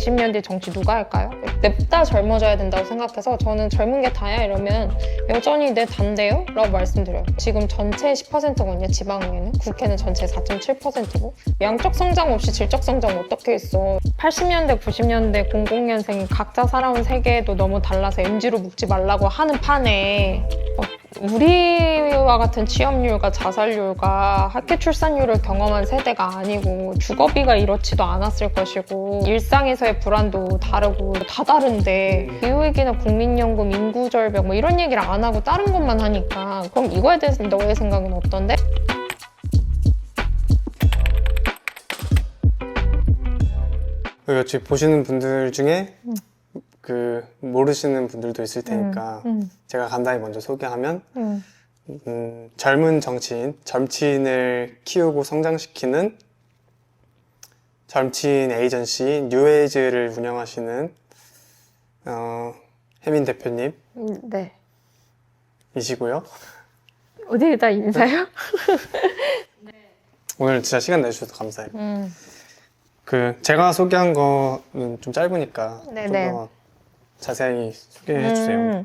20년 뒤 정치 누가 할까요? 냅다 젊어져야 된다고 생각해서 저는 젊은 게 다야 이러면 여전히 내 단데요? 라고 말씀드려요. 지금 전체 10%거든요, 지방의회는. 국회는 전체 4.7%고. 양적 성장 없이 질적 성장 어떻게 있어. 80년대, 90년대, 00년생이 각자 살아온 세계도 너무 달라서 MZ로 묶지 말라고 하는 판에 우리와 같은 취업률과 자살률과 학교 출산율을 경험한 세대가 아니고 주거비가 이렇지도 않았을 것이고 일상에서의 불안도 다르고 다 다른데 기후위기나 국민연금, 인구절벽 뭐 이런 얘기를 안 하고 다른 것만 하니까 그럼 이거에 대해서 너의 생각은 어떤데? 지금 보시는 분들 중에 모르시는 분들도 있을 테니까 제가 간단히 먼저 소개하면 젊은 정치인을 키우고 성장시키는 정치인 에이전시 뉴에이즈를 운영하시는 혜민 대표님 네. 이시고요. 어디에다 인사요? 오늘 진짜 시간 내주셔서 감사해요. 제가 소개한 거는 좀 짧으니까 좀 더 자세히 소개해 주세요.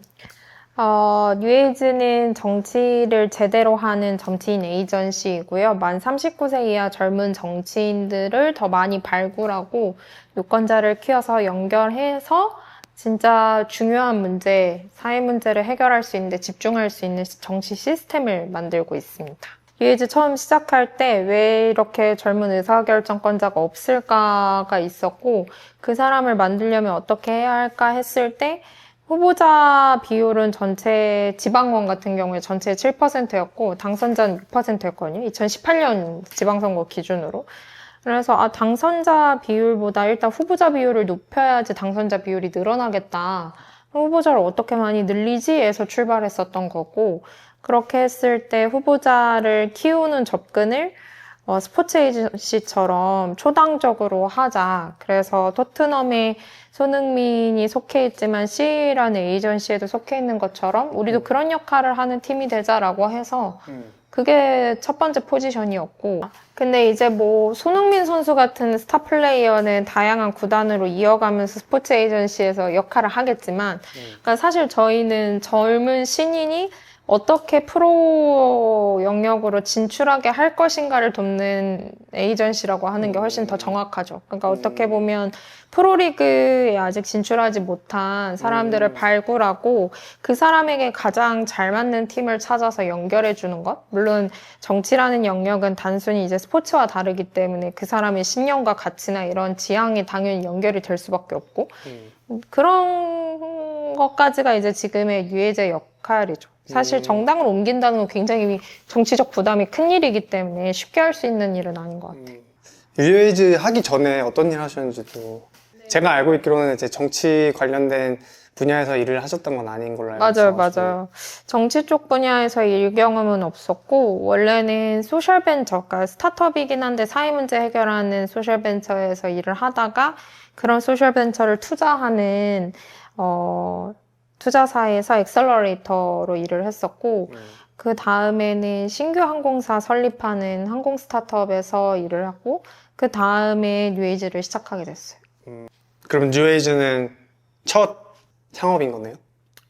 뉴에이즈는 정치를 제대로 하는 정치인 에이전시이고요. 만 39세 이하 젊은 정치인들을 더 많이 발굴하고 유권자를 키워서 연결해서 진짜 중요한 문제, 사회 문제를 해결할 수 있는데 집중할 수 있는 정치 시스템을 만들고 있습니다. 뉴에이즈 처음 시작할 때 왜 이렇게 젊은 의사결정권자가 없을까가 있었고 그 사람을 만들려면 어떻게 해야 할까 했을 때 후보자 비율은 전체 지방원 같은 경우에 전체 7%였고 당선자는 6%였거든요. 2018년 지방선거 기준으로. 그래서 당선자 비율보다 일단 후보자 비율을 높여야지 당선자 비율이 늘어나겠다. 후보자를 어떻게 많이 늘리지? 에서 출발했었던 거고 그렇게 했을 때 후보자를 키우는 접근을 스포츠 에이전시처럼 초당적으로 하자. 그래서 토트넘에 손흥민이 속해 있지만 C라는 에이전시에도 속해 있는 것처럼 우리도 그런 역할을 하는 팀이 되자라고 해서 그게 첫 번째 포지션이었고 근데 이제 손흥민 선수 같은 스타 플레이어는 다양한 구단으로 이어가면서 스포츠 에이전시에서 역할을 하겠지만 그러니까 사실 저희는 젊은 신인이 어떻게 프로 영역으로 진출하게 할 것인가를 돕는 에이전시라고 하는 게 훨씬 더 정확하죠. 그러니까 어떻게 보면 프로리그에 아직 진출하지 못한 사람들을 발굴하고 그 사람에게 가장 잘 맞는 팀을 찾아서 연결해 주는 것. 물론 정치라는 영역은 단순히 이제 스포츠와 다르기 때문에 그 사람의 신념과 가치나 이런 지향이 당연히 연결이 될 수밖에 없고 그런 것까지가 이제 지금의 뉴에이즈의 역할이죠. 사실 정당을 옮긴다는 건 굉장히 정치적 부담이 큰 일이기 때문에 쉽게 할 수 있는 일은 아닌 것 같아요. 뉴에이즈 하기 전에 어떤 일 하셨는지도 제가 알고 있기로는 이제 정치 관련된 분야에서 일을 하셨던 건 아닌 걸로 알고 있어요. 맞아요. 정치 쪽 분야에서 일 경험은 없었고 원래는 소셜벤처, 그러니까 스타트업이긴 한데 사회 문제 해결하는 소셜벤처에서 일을 하다가 그런 소셜벤처를 투자하는 투자사에서 엑셀러레이터로 일을 했었고 그 다음에는 신규 항공사 설립하는 항공 스타트업에서 일을 하고 그 다음에 뉴에이즈를 시작하게 됐어요. 그럼 뉴에이즈는 첫 창업인 거네요?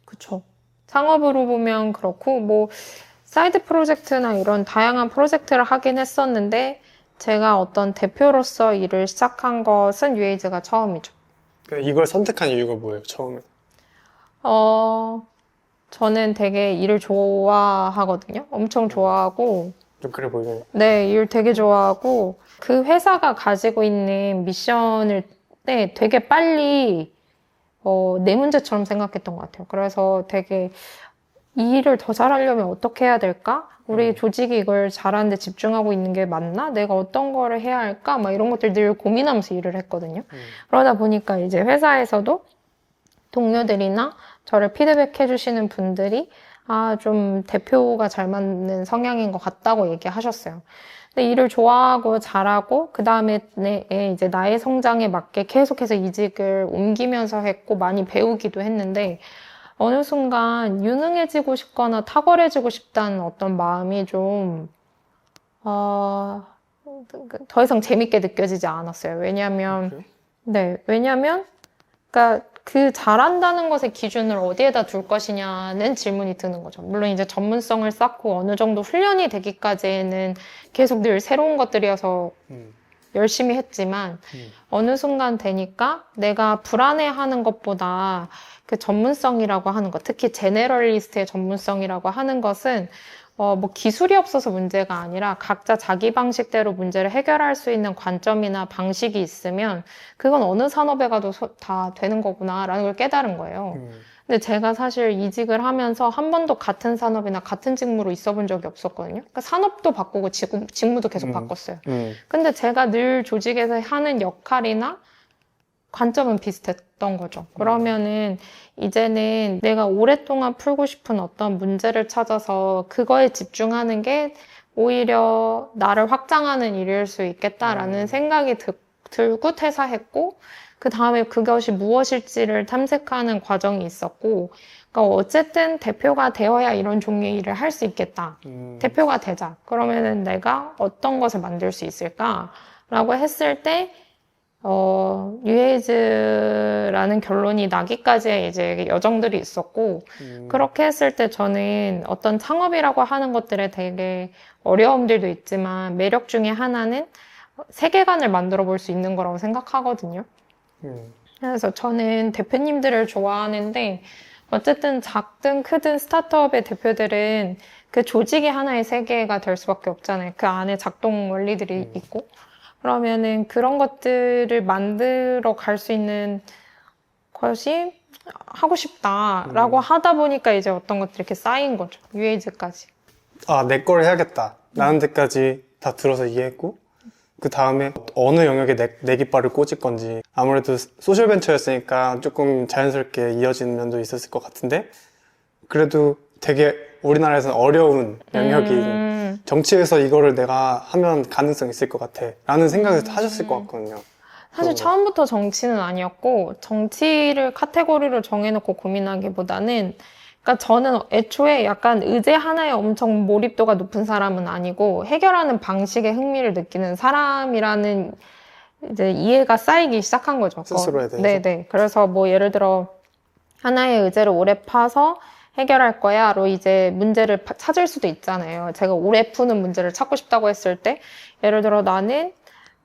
그쵸. 창업으로 보면 그렇고 사이드 프로젝트나 이런 다양한 프로젝트를 하긴 했었는데 제가 어떤 대표로서 일을 시작한 것은 뉴에이즈가 처음이죠. 이걸 선택한 이유가 뭐예요, 처음에? 저는 되게 일을 좋아하거든요. 엄청 좋아하고. 좀 그래 보이네요. 네, 일 되게 좋아하고. 그 회사가 가지고 있는 미션을 되게 빨리 내 문제처럼 생각했던 것 같아요. 그래서 되게 이 일을 더 잘하려면 어떻게 해야 될까? 우리 조직이 이걸 잘하는데 집중하고 있는 게 맞나? 내가 어떤 거를 해야 할까? 막 이런 것들 늘 고민하면서 일을 했거든요. 그러다 보니까 이제 회사에서도 동료들이나 저를 피드백 해주시는 분들이 좀 대표가 잘 맞는 성향인 것 같다고 얘기하셨어요. 근데 일을 좋아하고 잘하고 그 다음에 이제 나의 성장에 맞게 계속해서 이직을 옮기면서 했고 많이 배우기도 했는데 어느 순간 유능해지고 싶거나 탁월해지고 싶다는 어떤 마음이 좀 더 이상 재밌게 느껴지지 않았어요. 왜냐하면 네, 왜냐면, 그러니까 그 잘한다는 것의 기준을 어디에다 둘 것이냐는 질문이 드는 거죠. 물론 이제 전문성을 쌓고 어느 정도 훈련이 되기까지는 계속 늘 새로운 것들이어서 열심히 했지만 어느 순간 되니까 내가 불안해하는 것보다 그 전문성이라고 하는 것, 특히 제네럴리스트의 전문성이라고 하는 것은 뭐 기술이 없어서 문제가 아니라 각자 자기 방식대로 문제를 해결할 수 있는 관점이나 방식이 있으면 그건 어느 산업에 가도 다 되는 거구나라는 걸 깨달은 거예요. 근데 제가 사실 이직을 하면서 한 번도 같은 산업이나 같은 직무로 있어 본 적이 없었거든요. 그러니까 산업도 바꾸고 직무도 계속 바꿨어요. 근데 제가 늘 조직에서 하는 역할이나 관점은 비슷했던 거죠. 그러면은 이제는 내가 오랫동안 풀고 싶은 어떤 문제를 찾아서 그거에 집중하는 게 오히려 나를 확장하는 일일 수 있겠다라는 생각이 들고 퇴사했고, 그 다음에 그것이 무엇일지를 탐색하는 과정이 있었고, 그러니까 어쨌든 대표가 되어야 이런 종류의 일을 할 수 있겠다. 대표가 되자. 그러면은 내가 어떤 것을 만들 수 있을까라고 했을 때 뉴에이즈라는 결론이 나기까지의 이제 여정들이 있었고, 그렇게 했을 때 저는 어떤 창업이라고 하는 것들에 되게 어려움들도 있지만 매력 중에 하나는 세계관을 만들어 볼 수 있는 거라고 생각하거든요. 그래서 저는 대표님들을 좋아하는데, 어쨌든 작든 크든 스타트업의 대표들은 그 조직이 하나의 세계가 될 수밖에 없잖아요. 그 안에 작동 원리들이 있고. 그러면은 그런 것들을 만들어 갈 수 있는 것이 하고 싶다라고 하다 보니까 이제 어떤 것들이 이렇게 쌓인 거죠. UAG까지. 아, 내 걸 해야겠다 라는 데까지 다 들어서 이해했고, 그 다음에 어느 영역에 내 깃발을 꽂을 건지, 아무래도 소셜벤처였으니까 조금 자연스럽게 이어지는 면도 있었을 것 같은데, 그래도 되게 우리나라에서는 어려운 영역이 정치에서 이거를 내가 하면 가능성 있을 것 같아 라는 생각을 하셨을 것 같거든요. 사실 처음부터 정치는 아니었고, 정치를 카테고리로 정해놓고 고민하기보다는, 그러니까 저는 애초에 약간 의제 하나에 엄청 몰입도가 높은 사람은 아니고 해결하는 방식에 흥미를 느끼는 사람이라는 이제 이해가 쌓이기 시작한 거죠. 스스로에 대해서. 네네. 그래서 뭐 예를 들어 하나의 의제를 오래 파서 해결할 거야로 이제 문제를 찾을 수도 있잖아요. 제가 오래 푸는 문제를 찾고 싶다고 했을 때 예를 들어 나는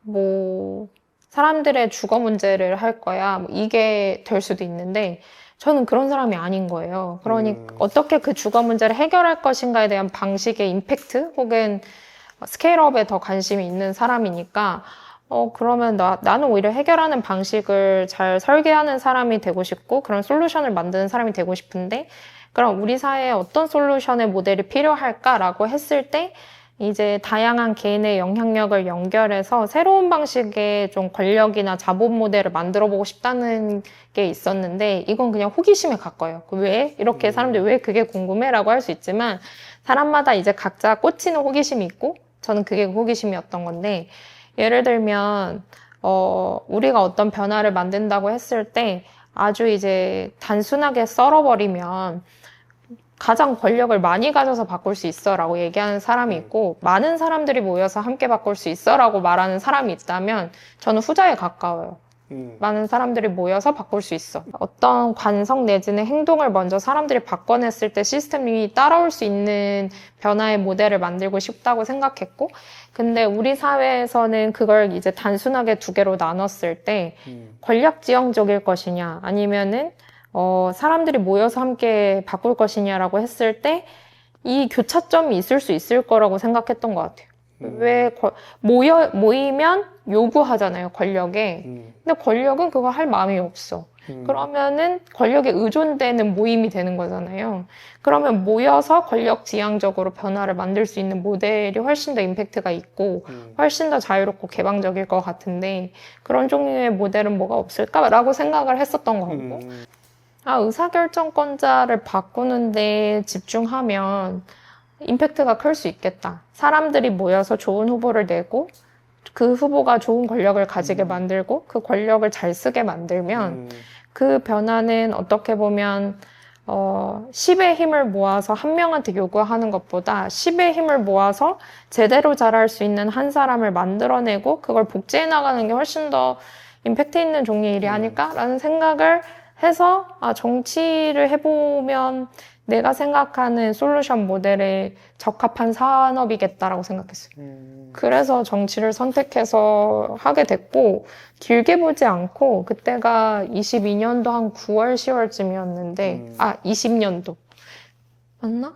뭐 사람들의 주거 문제를 할 거야. 뭐 이게 될 수도 있는데 저는 그런 사람이 아닌 거예요. 그러니까 어떻게 그 주거 문제를 해결할 것인가에 대한 방식의 임팩트 혹은 스케일업에 더 관심이 있는 사람이니까 그러면 나는 오히려 해결하는 방식을 잘 설계하는 사람이 되고 싶고 그런 솔루션을 만드는 사람이 되고 싶은데 그럼 우리 사회에 어떤 솔루션의 모델이 필요할까라고 했을 때 이제 다양한 개인의 영향력을 연결해서 새로운 방식의 좀 권력이나 자본 모델을 만들어 보고 싶다는 게 있었는데 이건 그냥 호기심에 가까워요. 왜? 이렇게 사람들이 왜 그게 궁금해? 라고 할 수 있지만 사람마다 이제 각자 꽂히는 호기심이 있고 저는 그게 호기심이었던 건데 예를 들면 우리가 어떤 변화를 만든다고 했을 때 아주 이제 단순하게 썰어버리면 가장 권력을 많이 가져서 바꿀 수 있어 라고 얘기하는 사람이 있고 많은 사람들이 모여서 함께 바꿀 수 있어 라고 말하는 사람이 있다면 저는 후자에 가까워요. 많은 사람들이 모여서 바꿀 수 있어. 어떤 관성 내지는 행동을 먼저 사람들이 바꿔냈을 때 시스템이 따라올 수 있는 변화의 모델을 만들고 싶다고 생각했고 근데 우리 사회에서는 그걸 이제 단순하게 두 개로 나눴을 때 권력 지형적일 것이냐 아니면은 사람들이 모여서 함께 바꿀 것이냐라고 했을 때 이 교차점이 있을 수 있을 거라고 생각했던 것 같아요. 왜 모이면 요구하잖아요, 권력에. 근데 권력은 그거 할 마음이 없어. 그러면은 권력에 의존되는 모임이 되는 거잖아요. 그러면 모여서 권력 지향적으로 변화를 만들 수 있는 모델이 훨씬 더 임팩트가 있고 훨씬 더 자유롭고 개방적일 것 같은데 그런 종류의 모델은 뭐가 없을까라고 생각을 했었던 거고 의사결정권자를 바꾸는데 집중하면 임팩트가 클 수 있겠다. 사람들이 모여서 좋은 후보를 내고 그 후보가 좋은 권력을 가지게 만들고 그 권력을 잘 쓰게 만들면 그 변화는 어떻게 보면 10의 힘을 모아서 한 명한테 요구하는 것보다 10의 힘을 모아서 제대로 잘할 수 있는 한 사람을 만들어내고 그걸 복제해 나가는 게 훨씬 더 임팩트 있는 종류의 일이 아닐까라는 생각을 해서 정치를 해보면 내가 생각하는 솔루션 모델에 적합한 산업이겠다라고 생각했어요. 그래서 정치를 선택해서 하게 됐고 길게 보지 않고 그때가 22년도 한 9월, 10월쯤이었는데 20년도 맞나?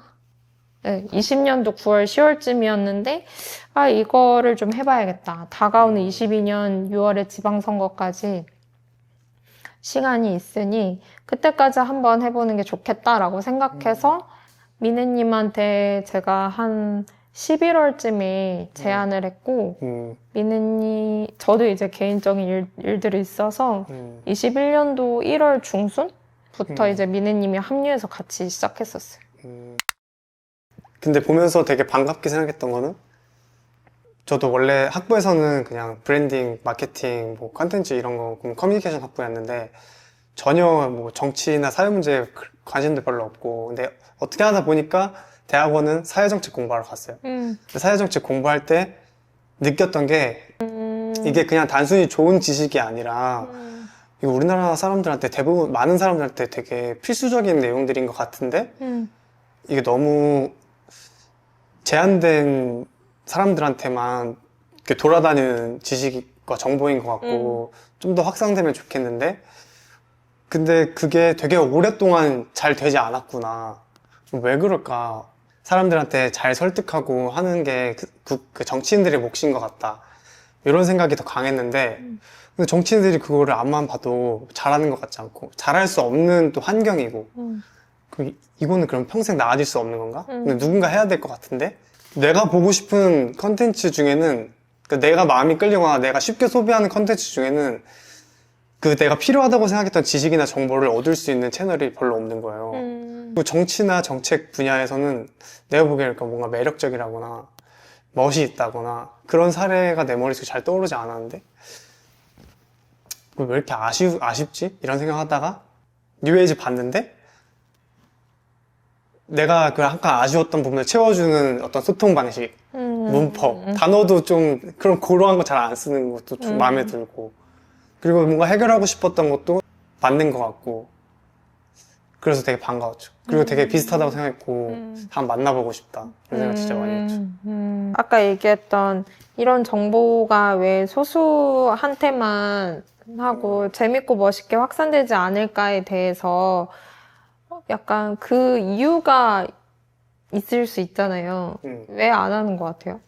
네, 20년도 9월, 10월쯤이었는데 이거를 좀 해봐야겠다. 다가오는 22년 6월에 지방선거까지 시간이 있으니 그때까지 한번 해보는 게 좋겠다라고 생각해서 미네님한테 제가 한 11월쯤에 제안을 했고 미네님 저도 이제 개인적인 일들이 있어서 21년도 1월 중순부터 이제 미네님이 합류해서 같이 시작했었어요. 근데 보면서 되게 반갑게 생각했던 거는 저도 원래 학부에서는 그냥 브랜딩, 마케팅, 뭐 컨텐츠 이런 거 커뮤니케이션 학부였는데 전혀 뭐 정치나 사회 문제에 관심도 별로 없고 근데 어떻게 하다 보니까 대학원은 사회정책 공부하러 갔어요. 사회정책 공부할 때 느꼈던 게 이게 그냥 단순히 좋은 지식이 아니라 이거 우리나라 사람들한테 대부분 많은 사람들한테 되게 필수적인 내용들인 것 같은데 이게 너무 제한된 사람들한테만 이렇게 돌아다니는 지식과 정보인 것 같고 좀 더 확산되면 좋겠는데 근데 그게 되게 오랫동안 잘 되지 않았구나. 왜 그럴까? 사람들한테 잘 설득하고 하는 게 그 정치인들의 몫인 것 같다. 이런 생각이 더 강했는데 근데 정치인들이 그거를 앞만 봐도 잘하는 것 같지 않고 잘할 수 없는 또 환경이고 이거는 그럼 평생 나아질 수 없는 건가? 근데 누군가 해야 될 것 같은데 내가 보고 싶은 컨텐츠 중에는 내가 마음이 끌리거나 내가 쉽게 소비하는 컨텐츠 중에는 그 내가 필요하다고 생각했던 지식이나 정보를 얻을 수 있는 채널이 별로 없는 거예요. 그리고 정치나 정책 분야에서는 내가 보기에는 뭔가 매력적이라거나 멋이 있다거나 그런 사례가 내 머릿속에 잘 떠오르지 않았는데 왜 이렇게 아쉽지? 이런 생각하다가 뉴에이지 봤는데 내가 그 약간 아쉬웠던 부분을 채워주는 어떤 소통 방식, 문법, 단어도 좀 그런 고루한 거 잘 안 쓰는 것도 좀 마음에 들고 그리고 뭔가 해결하고 싶었던 것도 맞는 것 같고 그래서 되게 반가웠죠. 그리고 되게 비슷하다고 생각했고 한번 만나보고 싶다 이런 생각 진짜 많이 했죠. 아까 얘기했던 이런 정보가 왜 소수한테만 하고 재밌고 멋있게 확산되지 않을까에 대해서 약간 그 이유가 있을 수 있잖아요. 왜 안 하는 것 같아요?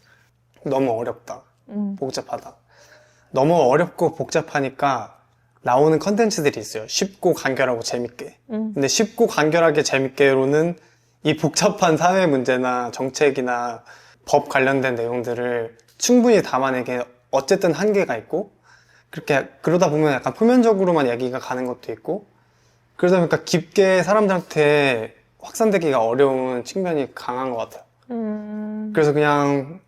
너무 어렵다. 복잡하다. 너무 어렵고 복잡하니까 나오는 컨텐츠들이 있어요. 쉽고 간결하고 재밌게. 근데 쉽고 간결하게 재밌게로는 이 복잡한 사회 문제나 정책이나 법 관련된 내용들을 충분히 담아내기 어쨌든 한계가 있고 그렇게 그러다 보면 약간 표면적으로만 얘기가 가는 것도 있고 그러다 보니까 깊게 사람들한테 확산되기가 어려운 측면이 강한 것 같아요. 그래서 그냥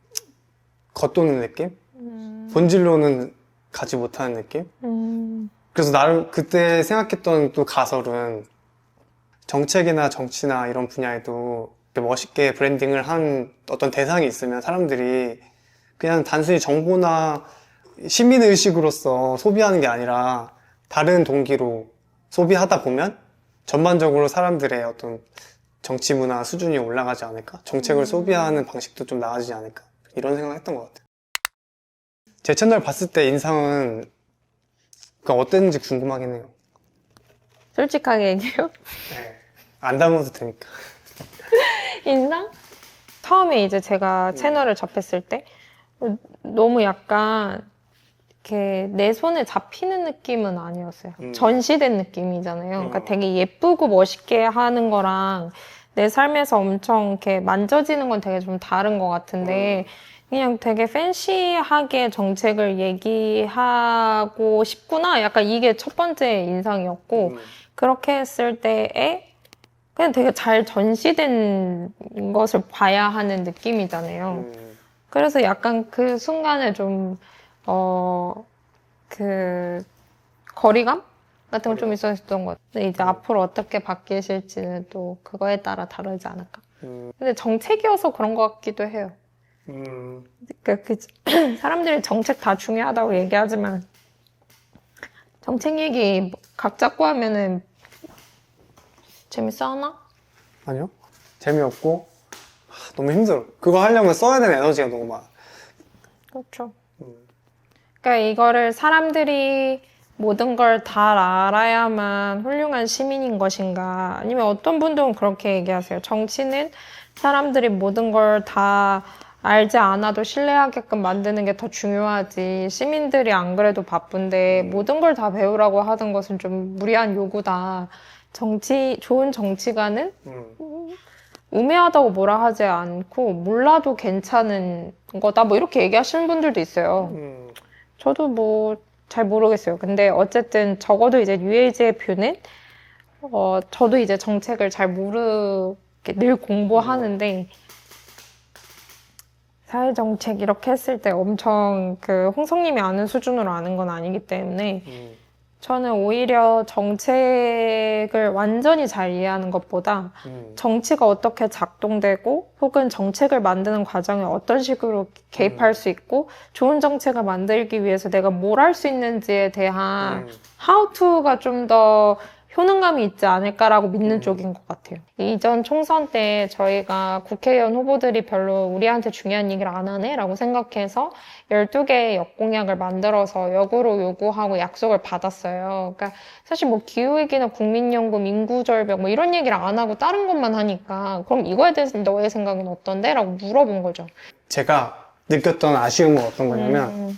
겉도는 느낌? 본질로는 가지 못하는 느낌? 그래서 나름 그때 생각했던 또 가설은 정책이나 정치나 이런 분야에도 멋있게 브랜딩을 한 어떤 대상이 있으면 사람들이 그냥 단순히 정보나 시민의식으로서 소비하는 게 아니라 다른 동기로 소비하다 보면 전반적으로 사람들의 어떤 정치 문화 수준이 올라가지 않을까? 정책을 소비하는 방식도 좀 나아지지 않을까? 이런 생각을 했던 것 같아요. 제 채널 봤을 때 인상은 어땠는지 궁금하긴 해요. 솔직하게 얘기해요. 네. 안 담아도 되니까. 인상? 처음에 이제 제가 채널을 접했을 때 너무 약간 이렇게 내 손에 잡히는 느낌은 아니었어요. 전시된 느낌이잖아요. 그러니까 되게 예쁘고 멋있게 하는 거랑 내 삶에서 엄청 이렇게 만져지는 건 되게 좀 다른 것 같은데 그냥 되게 팬시하게 정책을 얘기하고 싶구나. 약간 이게 첫 번째 인상이었고 그렇게 했을 때에 그냥 되게 잘 전시된 것을 봐야 하는 느낌이잖아요. 그래서 약간 그 순간에 좀, 그, 거리감? 같은 거 좀 있었던 것 같아요. 근데 이제 앞으로 어떻게 바뀌실지는 또 그거에 따라 다르지 않을까. 근데 정책이어서 그런 것 같기도 해요. 그러니까 사람들이 정책 다 중요하다고 얘기하지만 정책 얘기 각 잡고 하면은 재밌어 하나? 아니요. 재미없고 너무 힘들어. 그거 하려면 써야 되는 에너지가 너무 많아. 그렇죠. 그러니까 이거를 사람들이 모든 걸 다 알아야만 훌륭한 시민인 것인가? 아니면 어떤 분들은 그렇게 얘기하세요. 정치는 사람들이 모든 걸 다 알지 않아도 신뢰하게끔 만드는 게 더 중요하지. 시민들이 안 그래도 바쁜데 모든 걸 다 배우라고 하는 것은 좀 무리한 요구다. 좋은 정치가는 우매하다고 뭐라 하지 않고 몰라도 괜찮은 거다. 뭐 이렇게 얘기하시는 분들도 있어요. 저도 뭐 잘 모르겠어요. 근데 어쨌든 적어도 이제 유해지의 뷰는 저도 이제 정책을 잘 모르게 늘 공부하는데 사회정책 이렇게 했을 때 엄청 그 홍성님이 아는 수준으로 아는 건 아니기 때문에 저는 오히려 정책을 완전히 잘 이해하는 것보다 정치가 어떻게 작동되고 혹은 정책을 만드는 과정에 어떤 식으로 개입할 수 있고 좋은 정책을 만들기 위해서 내가 뭘 할 수 있는지에 대한 how to가 좀 더 효능감이 있지 않을까라고 믿는 쪽인 것 같아요. 이전 총선 때 저희가 국회의원 후보들이 별로 우리한테 중요한 얘기를 안 하네? 라고 생각해서 12개의 역공약을 만들어서 역으로 요구하고 약속을 받았어요. 그러니까 사실 뭐 기후위기나 국민연금, 인구절벽 뭐 이런 얘기를 안 하고 다른 것만 하니까 그럼 이거에 대해서 너의 생각은 어떤데? 라고 물어본 거죠. 제가 느꼈던 아쉬움은 어떤 거냐면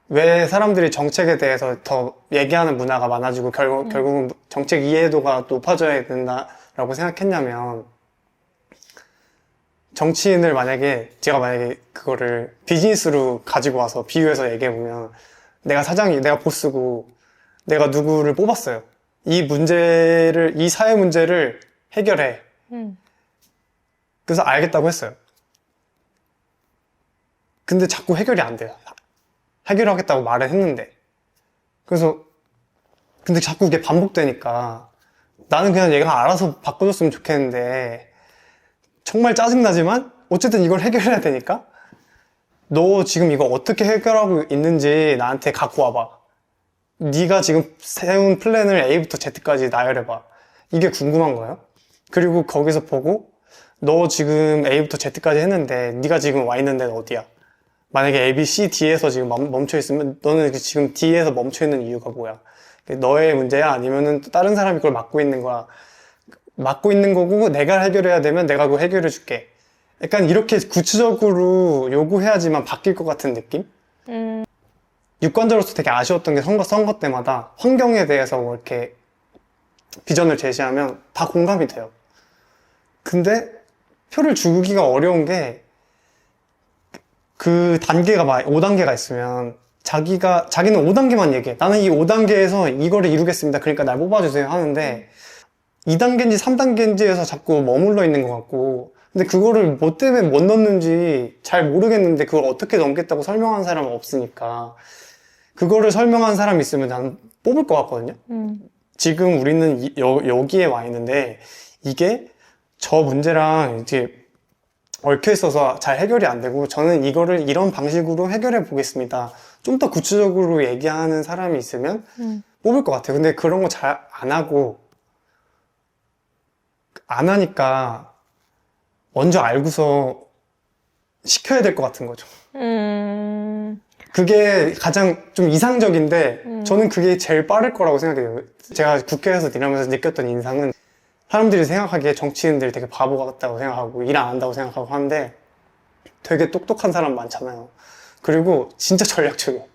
왜 사람들이 정책에 대해서 더 얘기하는 문화가 많아지고 결국은 정책 이해도가 높아져야 된다라고 생각했냐면 정치인을 제가 만약에 그거를 비즈니스로 가지고 와서 비유해서 얘기해보면 내가 사장이, 내가 보스고 내가 누구를 뽑았어요. 이 사회 문제를 해결해. 그래서 알겠다고 했어요. 근데 자꾸 해결이 안 돼요. 해결하겠다고 말을 했는데. 그래서, 근데 자꾸 이게 반복되니까 나는 그냥 얘가 알아서 바꿔줬으면 좋겠는데 정말 짜증나지만 어쨌든 이걸 해결해야 되니까 너 지금 이거 어떻게 해결하고 있는지 나한테 갖고 와봐. 네가 지금 세운 플랜을 A부터 Z까지 나열해봐. 이게 궁금한 거예요. 그리고 거기서 보고 너 지금 A부터 Z까지 했는데 네가 지금 와 있는 데는 어디야? 만약에 A, B, C, D에서 지금 멈춰 있으면 너는 지금 D에서 멈춰 있는 이유가 뭐야? 너의 문제야? 아니면은 또 다른 사람이 그걸 맡고 있는 거야? 맡고 있는 거고 내가 해결해야 되면 내가 그거 해결해 줄게. 약간 이렇게 구체적으로 요구해야지만 바뀔 것 같은 느낌? 유권자로서 되게 아쉬웠던 게 선거 때마다 환경에 대해서 뭐 이렇게 비전을 제시하면 다 공감이 돼요. 근데 표를 주기가 어려운 게 그 단계가 막 5단계가 있으면 자기는 5단계만 얘기해. 나는 이 5단계에서 이거를 이루겠습니다. 그러니까 날 뽑아주세요 하는데 2단계인지 3단계인지에서 자꾸 머물러 있는 것 같고 근데 그거를 뭐 때문에 못 넣는지 잘 모르겠는데 그걸 어떻게 넘겠다고 설명한 사람은 없으니까 그거를 설명한 사람이 있으면 나는 뽑을 것 같거든요. 지금 우리는 여기에 와 있는데 이게 저 문제랑 이제 얽혀 있어서 잘 해결이 안 되고 저는 이거를 이런 방식으로 해결해 보겠습니다. 좀 더 구체적으로 얘기하는 사람이 있으면 뽑을 것 같아요. 근데 그런 거 잘 안 하고 안 하니까 먼저 알고서 시켜야 될 것 같은 거죠. 그게 가장 좀 이상적인데 저는 그게 제일 빠를 거라고 생각해요. 제가 국회에서 일하면서 느꼈던 인상은 사람들이 생각하기에 정치인들이 되게 바보 같다고 생각하고 일 안 한다고 생각하고 하는데 되게 똑똑한 사람 많잖아요. 그리고 진짜 전략적이에요.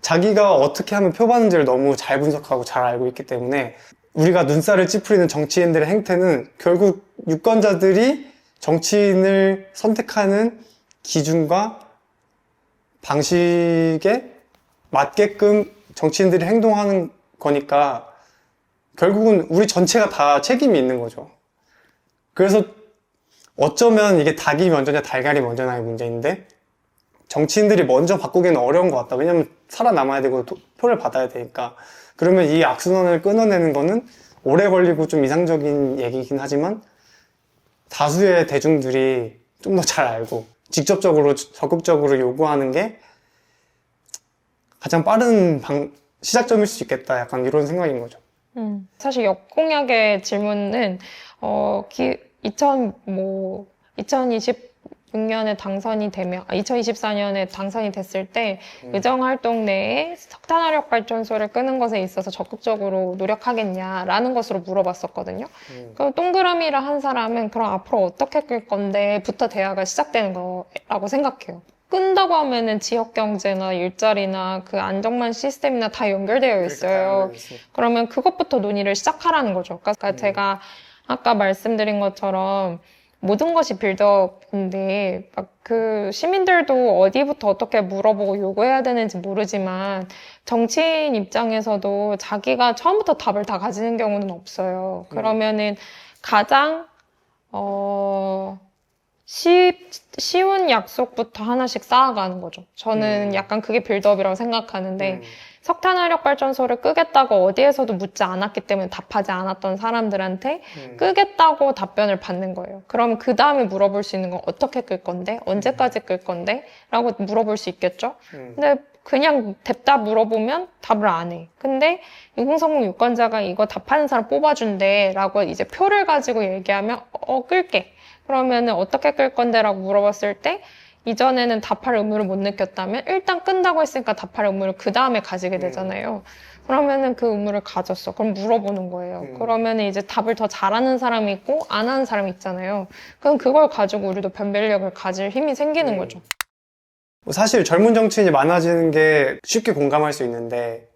자기가 어떻게 하면 표 받는지를 너무 잘 분석하고 잘 알고 있기 때문에 우리가 눈살을 찌푸리는 정치인들의 행태는 결국 유권자들이 정치인을 선택하는 기준과 방식에 맞게끔 정치인들이 행동하는 거니까 결국은 우리 전체가 다 책임이 있는 거죠. 그래서 어쩌면 이게 닭이 먼저냐 달걀이 먼저냐의 문제인데 정치인들이 먼저 바꾸기는 어려운 것 같다. 왜냐면 살아남아야 되고 표를 받아야 되니까. 그러면 이 악순환을 끊어내는 거는 오래 걸리고 좀 이상적인 얘기긴 하지만 다수의 대중들이 좀 더 잘 알고 직접적으로 적극적으로 요구하는 게 가장 빠른 시작점일 수 있겠다. 약간 이런 생각인 거죠. 사실 역공약의 질문은 2026년에 당선이 되면 2024년에 당선이 됐을 때 의정활동 내에 석탄화력 발전소를 끄는 것에 있어서 적극적으로 노력하겠냐라는 것으로 물어봤었거든요. 그럼 동그라미를 한 사람은 그럼 앞으로 어떻게 끌 건데?부터 대화가 시작되는 거라고 생각해요. 끈다고 하면은 지역 경제나 일자리나 그 안정만 시스템이나 다 연결되어 있어요. 그러면 그것부터 논의를 시작하라는 거죠. 그러니까 제가 아까 말씀드린 것처럼 모든 것이 빌드업인데 막 그 시민들도 어디부터 어떻게 물어보고 요구해야 되는지 모르지만 정치인 입장에서도 자기가 처음부터 답을 다 가지는 경우는 없어요. 그러면은 가장 쉬운 약속부터 하나씩 쌓아가는 거죠. 저는 약간 그게 빌드업이라고 생각하는데 석탄화력 발전소를 끄겠다고 어디에서도 묻지 않았기 때문에 답하지 않았던 사람들한테 끄겠다고 답변을 받는 거예요. 그럼 그 다음에 물어볼 수 있는 건 어떻게 끌 건데? 언제까지 끌 건데? 라고 물어볼 수 있겠죠? 근데 그냥 답 물어보면 답을 안 해. 근데 인공성공 유권자가 이거 답하는 사람 뽑아준대 라고 이제 표를 가지고 얘기하면 끌게. 그러면은 어떻게 끌 건데? 라고 물어봤을 때 이전에는 답할 의무를 못 느꼈다면 일단 끈다고 했으니까 답할 의무를 그 다음에 가지게 되잖아요. 그러면은 그 의무를 가졌어. 그럼 물어보는 거예요. 그러면은 이제 답을 더 잘하는 사람이 있고 안 하는 사람이 있잖아요. 그럼 그걸 가지고 우리도 변별력을 가질 힘이 생기는 거죠. 사실 젊은 정치인이 많아지는 게 쉽게 공감할 수 있는데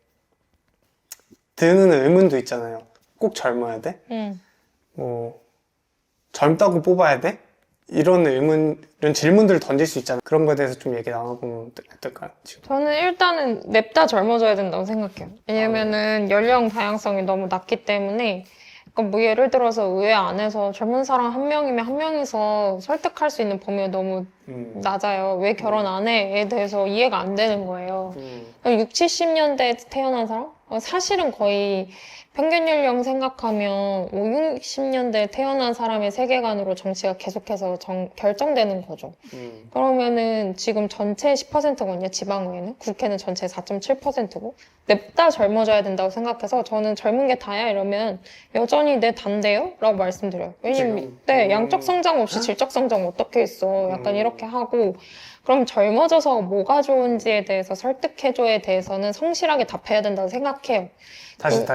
드는 의문도 있잖아요. 꼭 젊어야 돼? 뭐 젊다고 뽑아야 돼? 이런 질문들을 던질 수 있잖아요. 그런 거에 대해서 좀 얘기 나눠보면 어떨까요? 지금? 저는 일단은 냅다 젊어져야 된다고 생각해요. 왜냐면은 연령 다양성이 너무 낮기 때문에 그러니까 뭐 예를 들어서 의회 안에서 젊은 사람 한 명이면 한 명이서 설득할 수 있는 범위가 너무 낮아요. 왜 결혼 안 해?에 대해서 이해가 안 되는 거예요. 60, 70년대에 태어난 사람? 사실은 거의 평균 연령 생각하면 5, 60년대에 태어난 사람의 세계관으로 정치가 계속해서 결정되는 거죠. 그러면은 지금 전체 10%거든요, 지방의회는. 국회는 전체 4.7%고. 냅다 젊어져야 된다고 생각해서 저는 젊은 게 다야 이러면 여전히 내 단데요? 라고 말씀드려요. 왜냐면 양적 성장 없이 질적 성장 어떻게 있어? 약간 이렇게 하고 그럼 젊어져서 뭐가 좋은지에 대해서 설득해줘에 대해서는 성실하게 답해야 된다고 생각해요. 다시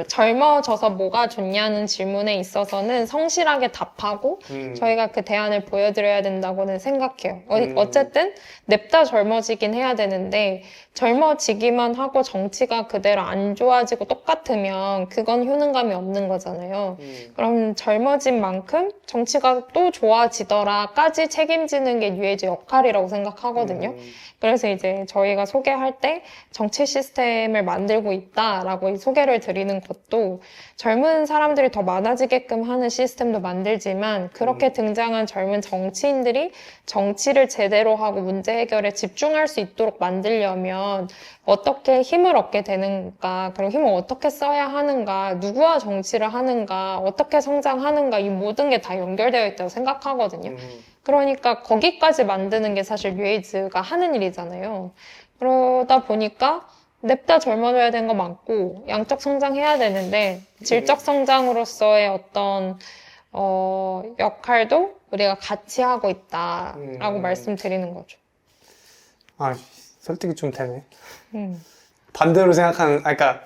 젊어져서 뭐가 좋냐는 질문에 있어서는 성실하게 답하고 저희가 그 대안을 보여드려야 된다고는 생각해요. 어쨌든 냅다 젊어지긴 해야 되는데 젊어지기만 하고 정치가 그대로 안 좋아지고 똑같으면 그건 효능감이 없는 거잖아요. 그럼 젊어진 만큼 정치가 또 좋아지더라까지 책임지는 게 뉴에이지 역할이라고 생각하거든요. 그래서 이제 저희가 소개할 때 정치 시스템을 만들고 있다라고 소개를 드리는 것도 젊은 사람들이 더 많아지게끔 하는 시스템도 만들지만 그렇게 등장한 젊은 정치인들이 정치를 제대로 하고 문제 해결에 집중할 수 있도록 만들려면 어떻게 힘을 얻게 되는가, 그리고 힘을 어떻게 써야 하는가, 누구와 정치를 하는가, 어떻게 성장하는가, 이 모든 게 다 연결되어 있다고 생각하거든요. 그러니까 거기까지 만드는 게 사실 뉴에이즈가 하는 일이잖아요. 그러다 보니까 냅다 젊어져야 되는 거 맞고 양적 성장해야 되는데 질적 성장으로서의 어떤 역할도 우리가 같이 하고 있다라고 말씀드리는 거죠. 설득이 좀 되네. 반대로 생각하는, 그러니까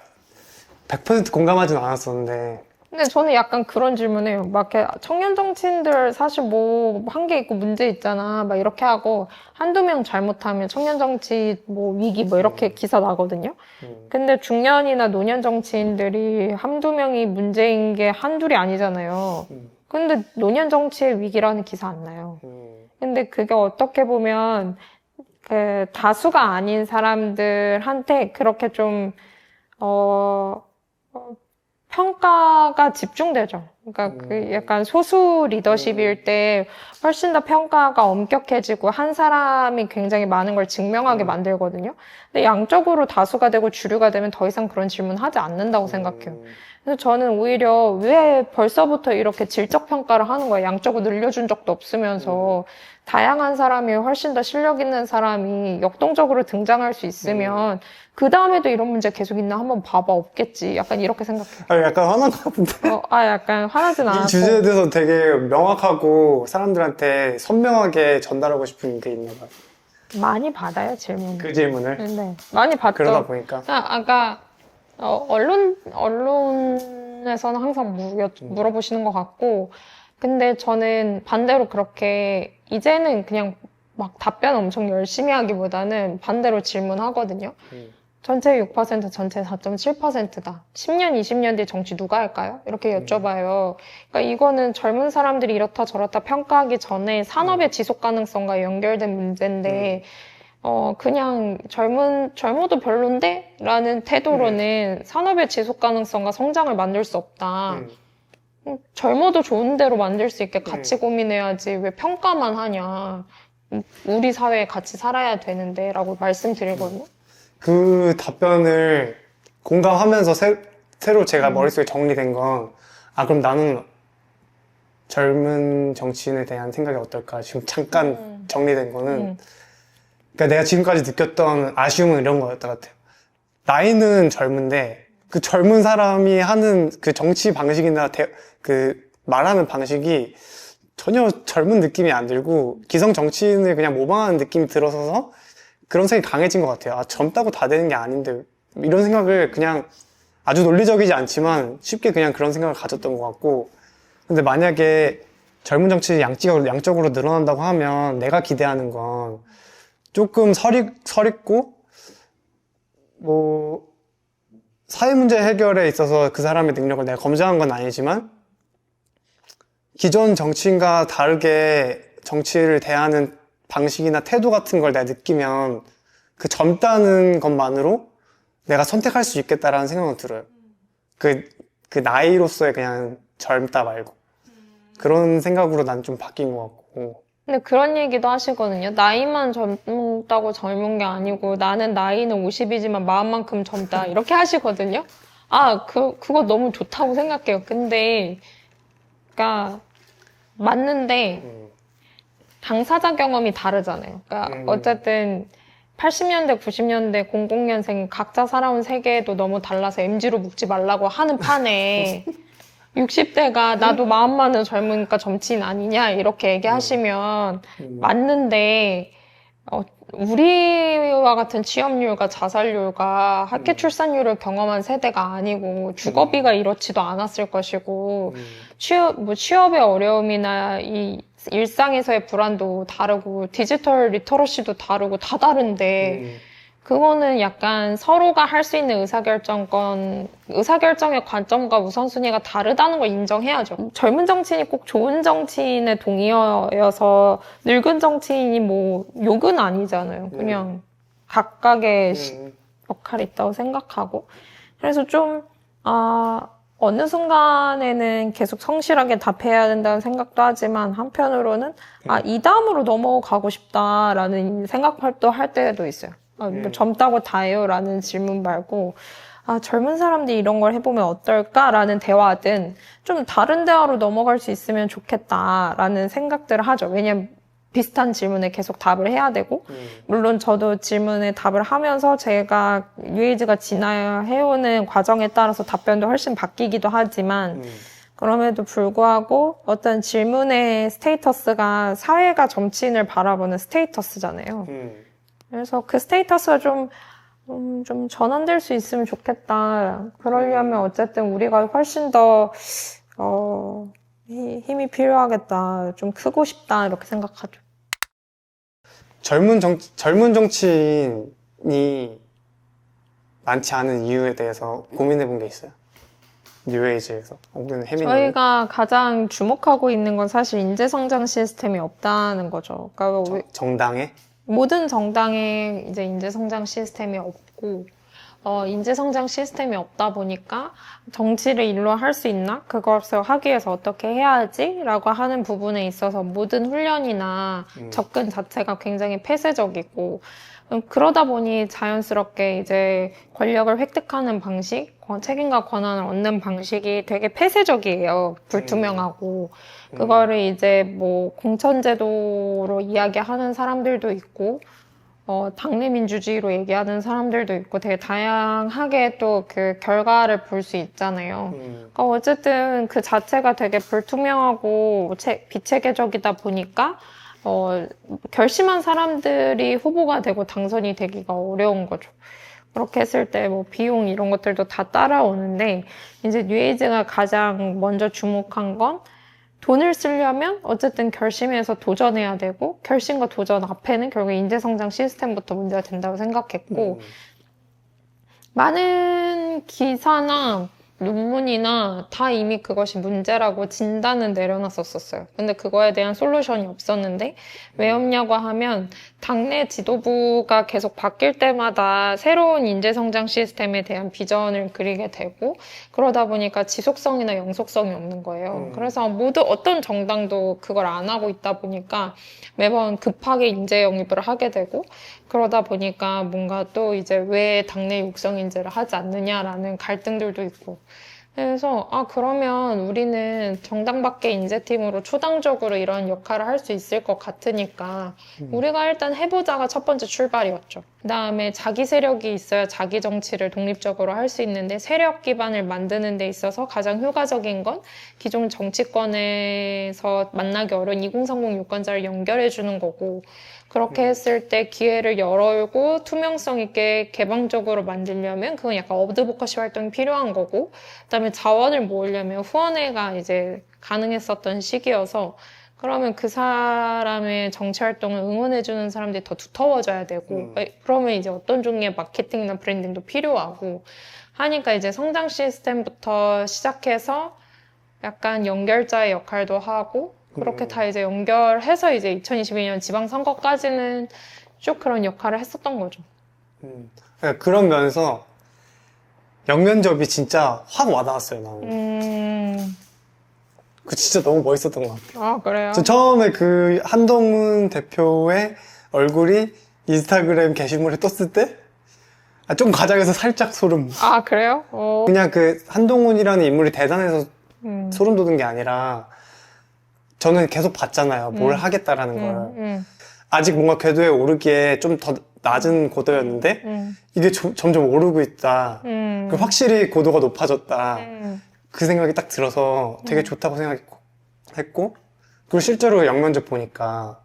100% 공감하진 않았었는데. 근데 저는 약간 그런 질문해요. 막 이렇게 청년 정치인들 사실 뭐 한 게 있고 문제 있잖아. 막 이렇게 하고 한두 명 잘못하면 청년 정치 뭐 위기 뭐 이렇게 기사 나거든요. 근데 중년이나 노년 정치인들이 한두 명이 문제인 게 한둘이 아니잖아요. 근데 노년 정치의 위기라는 기사 안 나요. 근데 그게 어떻게 보면 그 다수가 아닌 사람들한테 그렇게 좀 평가가 집중되죠. 그러니까 그 약간 소수 리더십일 때 훨씬 더 평가가 엄격해지고 한 사람이 굉장히 많은 걸 증명하게 만들거든요. 근데 양적으로 다수가 되고 주류가 되면 더 이상 그런 질문 하지 않는다고 생각해요. 그래서 저는 오히려 왜 벌써부터 이렇게 질적 평가를 하는 거예요. 양적으로 늘려준 적도 없으면서 다양한 사람이 훨씬 더 실력 있는 사람이 역동적으로 등장할 수 있으면 그 다음에도 이런 문제 계속 있나 한번 봐봐. 없겠지. 약간 이렇게 생각해요. 아, 약간 화난 것 같은데. 약간 화나진 이 않았고. 주제에 대해서 되게 명확하고 사람들한테 선명하게 전달하고 싶은 게 있나 봐요. 많이 받아요, 질문. 그 질문을. 네. 많이 받죠. 그러다 보니까. 아까, 언론에서는 항상 물어보시는 것 같고, 근데 저는 반대로 그렇게, 이제는 그냥 막 답변 엄청 열심히 하기보다는 반대로 질문하거든요. 전체 6%, 전체 4.7%다. 10년, 20년 뒤 정치 누가 할까요? 이렇게 여쭤봐요. 그러니까 이거는 젊은 사람들이 이렇다 저렇다 평가하기 전에 산업의 지속 가능성과 연결된 문제인데, 그냥 젊어도 별론데? 라는 태도로는 산업의 지속 가능성과 성장을 만들 수 없다. 젊어도 좋은 대로 만들 수 있게 같이 고민해야지 왜 평가만 하냐. 우리 사회에 같이 살아야 되는데 라고 말씀드리거든요. 그 답변을 공감하면서 새로 제가 머릿속에 정리된 건, 그럼 나는 젊은 정치인에 대한 생각이 어떨까? 지금 잠깐 정리된 거는, 그러니까 내가 지금까지 느꼈던 아쉬움은 이런 거였던 것 같아요. 나이는 젊은데, 그 젊은 사람이 하는 그 정치 방식이나 그 말하는 방식이 전혀 젊은 느낌이 안 들고, 기성 정치인을 그냥 모방하는 느낌이 들어서 그런 생각이 강해진 것 같아요. 젊다고 다 되는 게 아닌데, 이런 생각을 그냥 아주 논리적이지 않지만 쉽게 그냥 그런 생각을 가졌던 것 같고, 근데 만약에 젊은 정치인이 양적으로 늘어난다고 하면 내가 기대하는 건 조금 서립고, 사회 문제 해결에 있어서 그 사람의 능력을 내가 검증한 건 아니지만, 기존 정치인과 다르게 정치를 대하는 방식이나 태도 같은 걸 내가 느끼면 그 젊다는 것만으로 내가 선택할 수 있겠다라는 생각은 들어요. 그 나이로서의 그냥 젊다 말고. 그런 생각으로 난 좀 바뀐 것 같고. 근데 그런 얘기도 하시거든요. 나이만 젊다고 젊은 게 아니고 나는 나이는 50이지만 마음만큼 젊다. 이렇게 하시거든요. 그거 너무 좋다고 생각해요. 근데, 그러니까 맞는데 당사자 경험이 다르잖아요. 그러니까 어쨌든 80년대, 90년대, 00년생 각자 살아온 세계도 너무 달라서 MZ로 묵지 말라고 하는 판에 60대가 나도 마음만은 젊으니까 정치인 아니냐 이렇게 얘기하시면 맞는데 우리와 같은 취업률과 자살률과 학교 출산율을 경험한 세대가 아니고 주거비가 이렇지도 않았을 것이고 취업의 어려움이나 이 일상에서의 불안도 다르고 디지털 리터러시도 다르고 다 다른데 그거는 약간 서로가 할 수 있는 의사결정의 관점과 우선순위가 다르다는 걸 인정해야죠. 젊은 정치인이 꼭 좋은 정치인의 동의어여서 늙은 정치인이 뭐 욕은 아니잖아요. 그냥 각각의 역할이 있다고 생각하고. 그래서 좀, 어느 순간에는 계속 성실하게 답해야 된다는 생각도 하지만 한편으로는 이 다음으로 넘어가고 싶다라는 생각도 할 때도 있어요. 뭐 젊다고 다예요? 라는 질문 말고 젊은 사람들이 이런 걸 해보면 어떨까라는 대화든 좀 다른 대화로 넘어갈 수 있으면 좋겠다라는 생각들을 하죠. 왜냐면 비슷한 질문에 계속 답을 해야 되고 물론 저도 질문에 답을 하면서 제가 UAG가 지나해오는 과정에 따라서 답변도 훨씬 바뀌기도 하지만 그럼에도 불구하고 어떤 질문의 스테이터스가 사회가 정치인을 바라보는 스테이터스잖아요. 그래서 그 스테이터스가 좀 전환될 수 있으면 좋겠다. 그러려면 어쨌든 우리가 훨씬 더, 힘이 필요하겠다. 좀 크고 싶다. 이렇게 생각하죠. 젊은 정치인이 많지 않은 이유에 대해서 고민해 본 게 있어요. 뉴에이지에서. 혹은 혜민이. 저희가 가장 주목하고 있는 건 사실 인재성장 시스템이 없다는 거죠. 그러니까 정당에? 모든 정당에 이제 인재성장 시스템이 없고, 인재성장 시스템이 없다 보니까 정치를 일로 할 수 있나? 그것을 하기 위해서 어떻게 해야 하지? 라고 하는 부분에 있어서 모든 훈련이나 접근 자체가 굉장히 폐쇄적이고, 그러다 보니 자연스럽게 이제 권력을 획득하는 방식, 책임과 권한을 얻는 방식이 되게 폐쇄적이에요. 불투명하고. 그거를 이제 뭐 공천제도로 이야기하는 사람들도 있고, 당내 민주주의로 얘기하는 사람들도 있고 되게 다양하게 또 그 결과를 볼 수 있잖아요. 그러니까 어쨌든 그 자체가 되게 불투명하고 비체계적이다 보니까 결심한 사람들이 후보가 되고 당선이 되기가 어려운 거죠. 그렇게 했을 때 뭐 비용 이런 것들도 다 따라오는데 이제 뉴에이지가 가장 먼저 주목한 건 돈을 쓰려면 어쨌든 결심해서 도전해야 되고 결심과 도전 앞에는 결국 인재성장 시스템부터 문제가 된다고 생각했고 많은 기사나 논문이나 다 이미 그것이 문제라고 진단은 내려놨었어요. 근데 그거에 대한 솔루션이 없었는데 왜 없냐고 하면 당내 지도부가 계속 바뀔 때마다 새로운 인재성장 시스템에 대한 비전을 그리게 되고 그러다 보니까 지속성이나 영속성이 없는 거예요. 그래서 모두 어떤 정당도 그걸 안 하고 있다 보니까 매번 급하게 인재 영입을 하게 되고 그러다 보니까 뭔가 또 이제 왜 당내 육성 인재를 하지 않느냐라는 갈등들도 있고 그래서 그러면 우리는 정당 밖의 인재팀으로 초당적으로 이런 역할을 할 수 있을 것 같으니까 우리가 일단 해보자가 첫 번째 출발이었죠. 그 다음에 자기 세력이 있어야 자기 정치를 독립적으로 할 수 있는데 세력 기반을 만드는 데 있어서 가장 효과적인 건 기존 정치권에서 만나기 어려운 2030 유권자를 연결해 주는 거고 그렇게 했을 때 기회를 열어오고 투명성 있게 개방적으로 만들려면 그건 약간 어드보커시 활동이 필요한 거고 그다음에 자원을 모으려면 후원회가 이제 가능했었던 시기여서 그러면 그 사람의 정치 활동을 응원해주는 사람들이 더 두터워져야 되고 그러면 이제 어떤 종류의 마케팅이나 브랜딩도 필요하고 하니까 이제 성장 시스템부터 시작해서 약간 연결자의 역할도 하고 그렇게 다 이제 연결해서 이제 2022년 지방선거까지는 쭉 그런 역할을 했었던 거죠. 그러니까 그런 면에서 영면접이 진짜 확 와닿았어요, 나는. 그 진짜 너무 멋있었던 것 같아요. 그래요? 저 처음에 그 한동훈 대표의 얼굴이 인스타그램 게시물에 떴을 때 좀 가장해서 살짝 소름. 그래요? 그냥 그 한동훈이라는 인물이 대단해서 소름 돋은 게 아니라 저는 계속 봤잖아요. 뭘 하겠다라는 걸. 아직 뭔가 궤도에 오르기에 좀 더 낮은 고도였는데 이게 점점 오르고 있다. 그 확실히 고도가 높아졌다. 그 생각이 딱 들어서 되게 좋다고 생각했고 그리고 실제로 영면접 보니까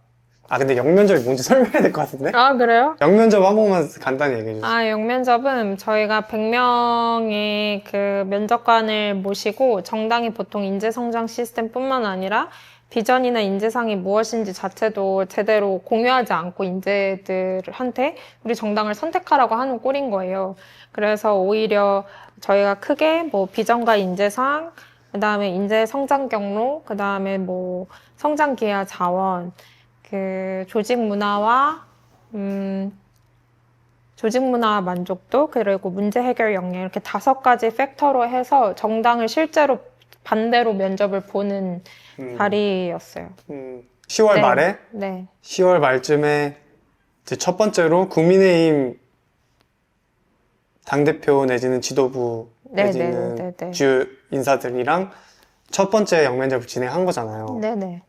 근데 영면접이 뭔지 설명해야 될 것 같은데? 그래요? 영면접 한 번만 간단히 얘기해 주세요. 영면접은 저희가 100명의 그 면접관을 모시고 정당이 보통 인재성장 시스템뿐만 아니라 비전이나 인재상이 무엇인지 자체도 제대로 공유하지 않고 인재들한테 우리 정당을 선택하라고 하는 꼴인 거예요. 그래서 오히려 저희가 크게 뭐 비전과 인재상, 그 다음에 인재 성장 경로, 그 다음에 뭐 성장 기회와 자원, 그 조직 문화와 만족도, 그리고 문제 해결 역량 이렇게 5가지 팩터로 해서 정당을 실제로 반대로 면접을 보는 자리였어요. 10월 네. 말에? 네. 10월 말쯤에 이제 첫 번째로 국민의힘 당대표 내지는 지도부 내지는 주요 인사들이랑 첫 번째 영면접을 진행한 거잖아요. 네네.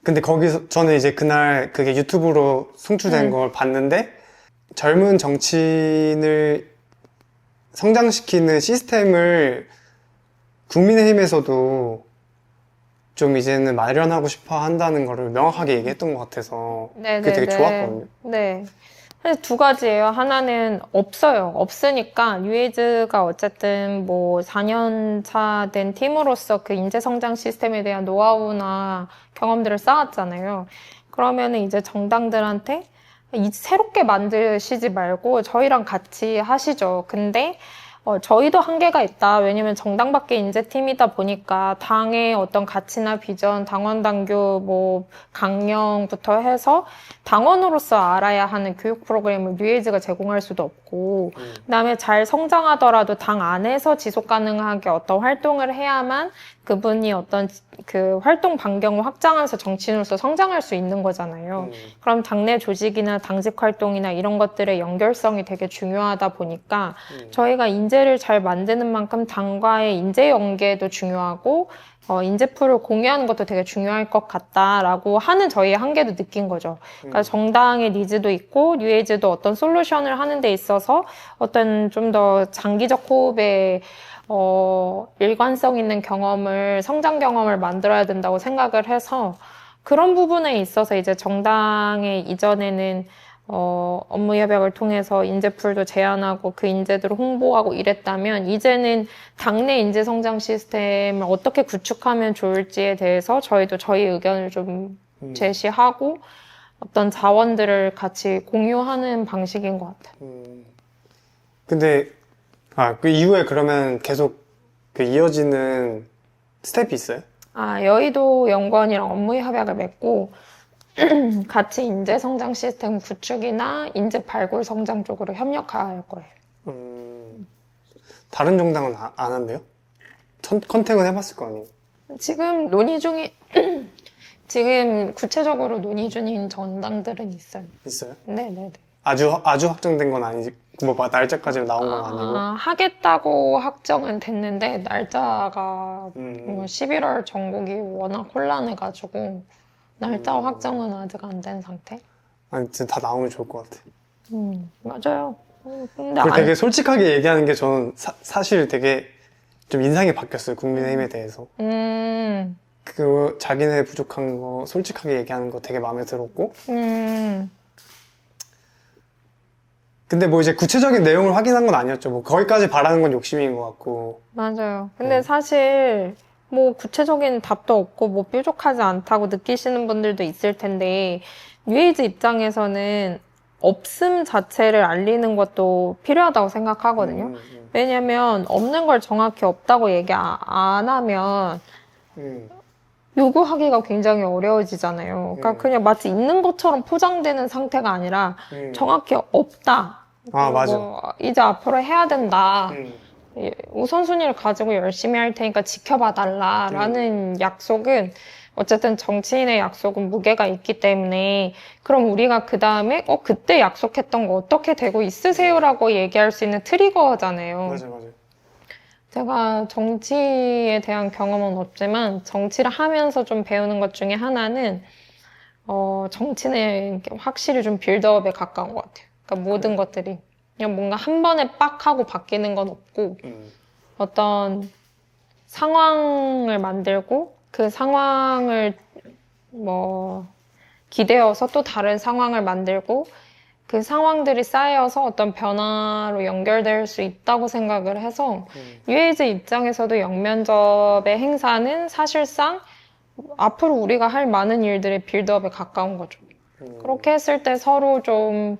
근데 거기서 저는 이제 그날 그게 유튜브로 송출된 걸 봤는데 젊은 정치인을 성장시키는 시스템을 국민의힘에서도 좀 이제는 마련하고 싶어 한다는 거를 명확하게 얘기했던 것 같아서 그게 되게 좋았거든요. 네. 사실 2가지예요. 하나는 없어요. 없으니까 뉴에이즈가 어쨌든 뭐 4년차 된 팀으로서 그 인재성장 시스템에 대한 노하우나 경험들을 쌓았잖아요. 그러면은 이제 정당들한테 새롭게 만드시지 말고 저희랑 같이 하시죠. 근데 저희도 한계가 있다. 왜냐면 정당 밖의 인재팀이다 보니까 당의 어떤 가치나 비전, 당원 당규, 뭐 강령부터 해서 당원으로서 알아야 하는 교육 프로그램을 뉴에이지가 제공할 수도 없고, 그다음에 잘 성장하더라도 당 안에서 지속 가능하게 어떤 활동을 해야만 그분이 어떤 그 활동 반경을 확장해서 정치인으로서 성장할 수 있는 거잖아요. 그럼 당내 조직이나 당직 활동이나 이런 것들의 연결성이 되게 중요하다 보니까 저희가 인재를 잘 만드는 만큼 당과의 인재 연계도 중요하고 인재풀을 공유하는 것도 되게 중요할 것 같다라고 하는 저희의 한계도 느낀 거죠. 그러니까 정당의 니즈도 있고 뉴에이지도 어떤 솔루션을 하는 데 있어서 어떤 좀 더 장기적 호흡에 일관성 있는 경험을, 성장 경험을 만들어야 된다고 생각을 해서 그런 부분에 있어서 이제 정당의 이전에는 업무 협약을 통해서 인재풀도 제안하고 그 인재들을 홍보하고 이랬다면 이제는 당내 인재 성장 시스템을 어떻게 구축하면 좋을지에 대해서 저희도 저희 의견을 좀 제시하고 어떤 자원들을 같이 공유하는 방식인 것 같아요. 근데 그 이후에 그러면 계속 그 이어지는 스텝이 있어요? 여의도 연구원이랑 업무 협약을 맺고 같이 인재 성장 시스템 구축이나 인재 발굴 성장 쪽으로 협력할 거예요. 다른 정당은 안 한대요? 컨택은 해봤을 거 아니에요? 지금 지금 구체적으로 논의 중인 정당들은 있어요. 있어요? 네네네. 아주 확정된 건 아니지, 뭐 날짜까지 나온 건 아니고. 하겠다고 확정은 됐는데 날짜가 뭐 11월 전국이 워낙 혼란해가지고 날짜 확정은 아직 안 된 상태? 아니, 진짜 다 나오면 좋을 것 같아. 맞아요. 근데 그걸 되게 솔직하게 얘기하는 게 저는 사실 되게 좀 인상이 바뀌었어요. 국민의힘에 대해서. 그 자기네 부족한 거 솔직하게 얘기하는 거 되게 마음에 들었고. 근데 뭐 이제 구체적인 내용을 확인한 건 아니었죠. 뭐 거기까지 바라는 건 욕심인 것 같고. 맞아요. 근데 사실 뭐 구체적인 답도 없고 뭐 뾰족하지 않다고 느끼시는 분들도 있을 텐데 뉴에이지 입장에서는 없음 자체를 알리는 것도 필요하다고 생각하거든요. 왜냐면 없는 걸 정확히 없다고 얘기 안 하면 요구하기가 굉장히 어려워지잖아요. 그러니까 그냥 마치 있는 것처럼 포장되는 상태가 아니라 정확히 없다. 맞아. 뭐 이제 앞으로 해야 된다. 우선순위를 가지고 열심히 할 테니까 지켜봐 달라라는 약속은 어쨌든 정치인의 약속은 무게가 있기 때문에 그럼 우리가 그 다음에 그때 약속했던 거 어떻게 되고 있으세요라고 얘기할 수 있는 트리거잖아요. 맞아. 제가 정치에 대한 경험은 없지만 정치를 하면서 좀 배우는 것 중에 하나는 정치는 확실히 좀 빌드업에 가까운 것 같아요. 그러니까 모든 것들이 그냥 뭔가 한 번에 빡 하고 바뀌는 건 없고 어떤 상황을 만들고 그 상황을 뭐 기대어서 또 다른 상황을 만들고 그 상황들이 쌓여서 어떤 변화로 연결될 수 있다고 생각을 해서 뉴에이지 입장에서도 영면접의 행사는 사실상 앞으로 우리가 할 많은 일들의 빌드업에 가까운 거죠. 그렇게 했을 때 서로 좀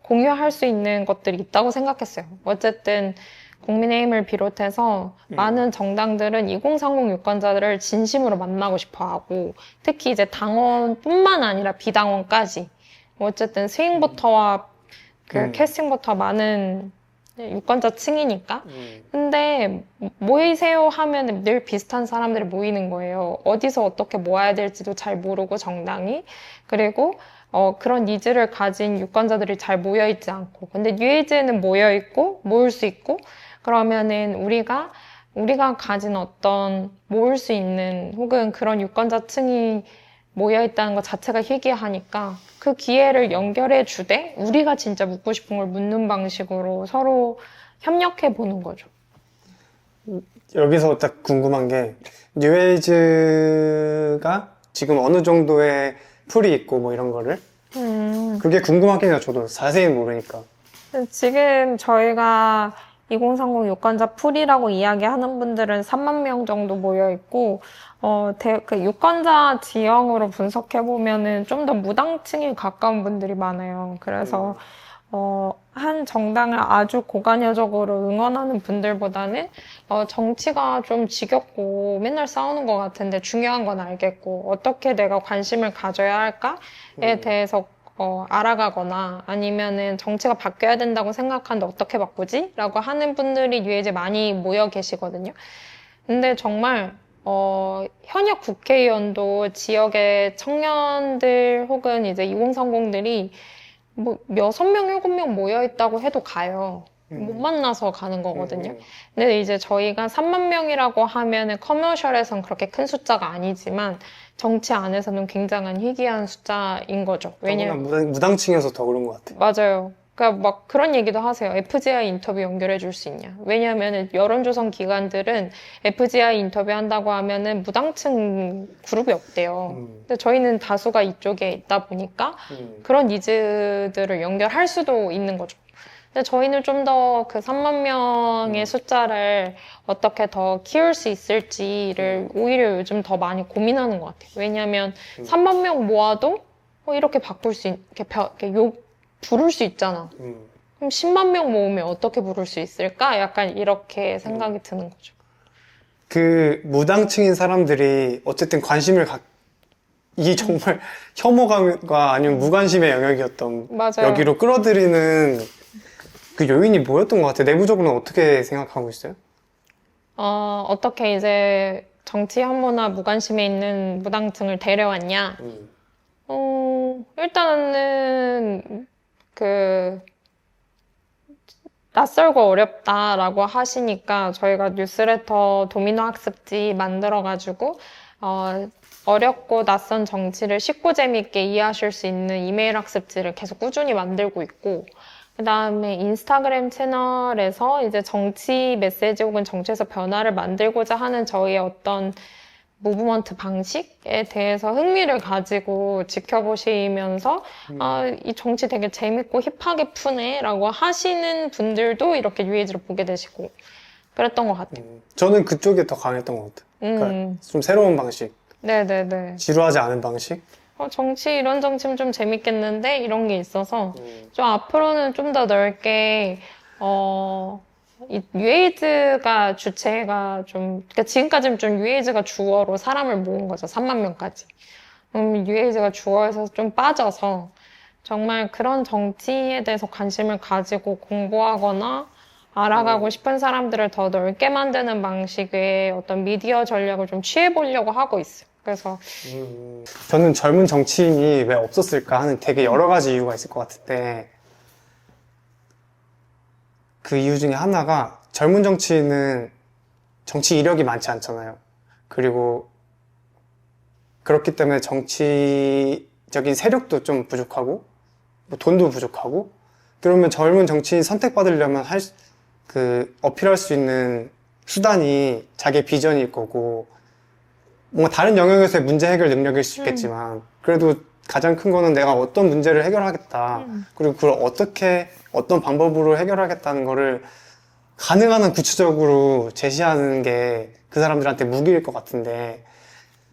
공유할 수 있는 것들이 있다고 생각했어요. 어쨌든 국민의힘을 비롯해서 많은 정당들은 2030 유권자들을 진심으로 만나고 싶어하고 특히 이제 당원뿐만 아니라 비당원까지 어쨌든 스윙부터와 그 캐스팅부터 많은 유권자층이니까. 근데 모이세요 하면 늘 비슷한 사람들이 모이는 거예요. 어디서 어떻게 모아야 될지도 잘 모르고 정당이. 그리고 그런 니즈를 가진 유권자들이 잘 모여있지 않고. 근데 뉴에이지에는 모여있고 모을 수 있고 그러면은 우리가 가진 어떤 모을 수 있는 혹은 그런 유권자층이 모여있다는 것 자체가 희귀하니까 그 기회를 연결해 주되 우리가 진짜 묻고 싶은 걸 묻는 방식으로 서로 협력해 보는 거죠. 여기서 딱 궁금한 게 뉴에이즈가 지금 어느 정도의 풀이 있고 뭐 이런 거를 그게 궁금하긴 해요. 저도 자세히 모르니까. 지금 저희가 2030 유권자 풀이라고 이야기하는 분들은 3만 명 정도 모여 있고 그 유권자 지형으로 분석해 보면은 좀 더 무당층에 가까운 분들이 많아요. 그래서 한 정당을 아주 고관여적으로 응원하는 분들보다는 정치가 좀 지겹고 맨날 싸우는 것 같은데 중요한 건 알겠고 어떻게 내가 관심을 가져야 할까에 대해서 알아가거나 아니면은 정치가 바뀌어야 된다고 생각하는데 어떻게 바꾸지? 라고 하는 분들이 이제 많이 모여 계시거든요. 근데 정말 현역 국회의원도 지역의 청년들 혹은 이제 2030들이 뭐 6명, 7명 모여 있다고 해도 가요. 못 만나서 가는 거거든요. 근데 이제 저희가 3만 명이라고 하면은 커머셜에선 그렇게 큰 숫자가 아니지만 정치 안에서는 굉장한 희귀한 숫자인 거죠. 왜냐면 무당층이어서 더 그런 것 같아. 맞아요. 그러니까 막 그런 얘기도 하세요. FGI 인터뷰 연결해 줄 수 있냐. 왜냐하면 여론조선 기관들은 FGI 인터뷰 한다고 하면은 무당층 그룹이 없대요. 근데 저희는 다수가 이쪽에 있다 보니까 그런 니즈들을 연결할 수도 있는 거죠. 근데 저희는 좀 더 그 3만 명의 숫자를 어떻게 더 키울 수 있을지를 오히려 요즘 더 많이 고민하는 것 같아요. 왜냐하면 3만 명 모아도 이렇게 바꿀 수 이렇게 부를 수 있잖아. 그럼 10만 명 모으면 어떻게 부를 수 있을까? 약간 이렇게 생각이 드는 거죠. 그 무당층인 사람들이 어쨌든 이게 정말 혐오감과 아니면 무관심의 영역이었던 맞아요. 여기로 끌어들이는 그 요인이 뭐였던 것 같아요? 내부적으로는 어떻게 생각하고 있어요? 어떻게 이제 정치 혐오나 무관심에 있는 무당층을 데려왔냐? 일단은 낯설고 어렵다라고 하시니까 저희가 뉴스레터 도미노 학습지 만들어가지고, 어렵고 낯선 정치를 쉽고 재밌게 이해하실 수 있는 이메일 학습지를 계속 꾸준히 만들고 있고, 그 다음에 인스타그램 채널에서 이제 정치 메시지 혹은 정치에서 변화를 만들고자 하는 저희의 어떤 무브먼트 방식에 대해서 흥미를 가지고 지켜보시면서 이 정치 되게 재밌고 힙하게 푸네 라고 하시는 분들도 이렇게 뉴에이지를 보게 되시고 그랬던 것 같아요. 저는 그쪽이 더 강했던 것 같아요. 그러니까 좀 새로운 방식, 네네네. 지루하지 않은 방식. 정치 이런 정치면 좀 재밌겠는데 이런 게 있어서 좀 앞으로는 좀 더 넓게 이 뉴에이즈가 주체가 그러니까 지금까지는 좀 뉴에이즈가 주어로 사람을 모은 거죠. 3만 명까지. 뉴에이즈가 주어에서 좀 빠져서 정말 그런 정치에 대해서 관심을 가지고 공부하거나 알아가고 싶은 사람들을 더 넓게 만드는 방식의 어떤 미디어 전략을 좀 취해보려고 하고 있어요. 그래서 저는 젊은 정치인이 왜 없었을까 하는 되게 여러 가지 이유가 있을 것 같은데 그 이유 중에 하나가 젊은 정치인은 정치 이력이 많지 않잖아요. 그리고 그렇기 때문에 정치적인 세력도 좀 부족하고 뭐 돈도 부족하고 그러면 젊은 정치인 선택받으려면 어필할 수 있는 수단이 자기의 비전일 거고 뭔가 다른 영역에서의 문제 해결 능력일 수 있겠지만 그래도 가장 큰 거는 내가 어떤 문제를 해결하겠다 그리고 그걸 어떤 방법으로 해결하겠다는 거를 가능한 한 구체적으로 제시하는 게 그 사람들한테 무기일 것 같은데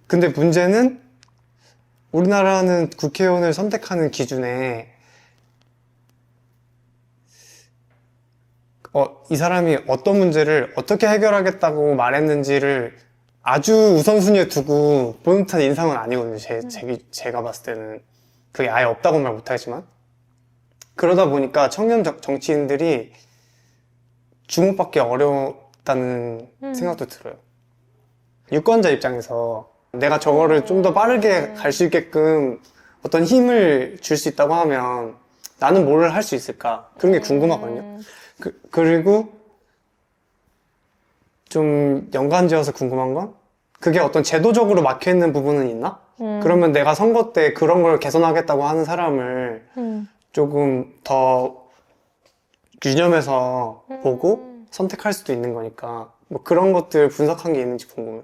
근데 문제는 우리나라는 국회의원을 선택하는 기준에 이 사람이 어떤 문제를 어떻게 해결하겠다고 말했는지를 아주 우선순위에 두고 보는 듯한 인상은 아니거든요. 제가 봤을 때는. 그게 아예 없다고 말 못하지만. 그러다 보니까 청년 정치인들이 주목받기 어렵다는 생각도 들어요. 유권자 입장에서 내가 저거를 좀 더 빠르게 갈 수 있게끔 어떤 힘을 줄 수 있다고 하면 나는 뭘 할 수 있을까? 그런 게 궁금하거든요. 그리고 좀 연관지어서 궁금한 건 그게 어떤 제도적으로 막혀있는 부분은 있나? 그러면 내가 선거 때 그런 걸 개선하겠다고 하는 사람을 조금 더 유념해서 보고 선택할 수도 있는 거니까 뭐 그런 것들 분석한 게 있는지 궁금해요.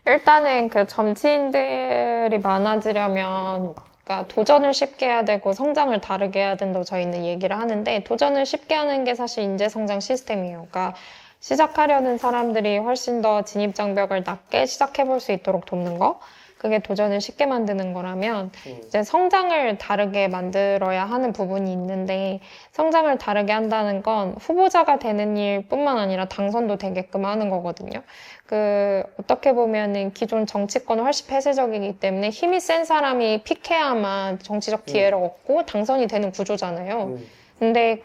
일단은 그 정치인들이 많아지려면 그러니까 도전을 쉽게 해야 되고 성장을 다르게 해야 된다고 저희는 얘기를 하는데 도전을 쉽게 하는 게 사실 인재성장 시스템이에요. 그러니까 시작하려는 사람들이 훨씬 더 진입장벽을 낮게 시작해볼 수 있도록 돕는 거. 그게 도전을 쉽게 만드는 거라면 이제 성장을 다르게 만들어야 하는 부분이 있는데 성장을 다르게 한다는 건 후보자가 되는 일뿐만 아니라 당선도 되게끔 하는 거거든요. 어떻게 보면은 기존 정치권은 훨씬 폐쇄적이기 때문에 힘이 센 사람이 픽해야만 정치적 기회를 얻고 당선이 되는 구조잖아요. 근데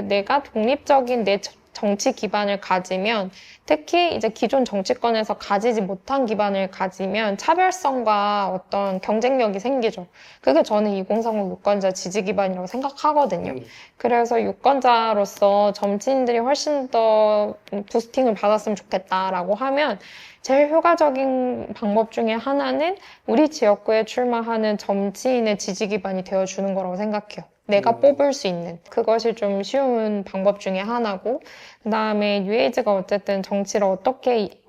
내가 독립적인 내 정치 기반을 가지면 특히 이제 기존 정치권에서 가지지 못한 기반을 가지면 차별성과 어떤 경쟁력이 생기죠. 그게 저는 2030 유권자 지지 기반이라고 생각하거든요. 그래서 유권자로서 정치인들이 훨씬 더 부스팅을 받았으면 좋겠다라고 하면 제일 효과적인 방법 중에 하나는 우리 지역구에 출마하는 정치인의 지지 기반이 되어주는 거라고 생각해요. 내가 뽑을 수 있는 그것이 좀 쉬운 방법 중에 하나고 그 다음에 뉴에이지가 어쨌든 정치를 어떻게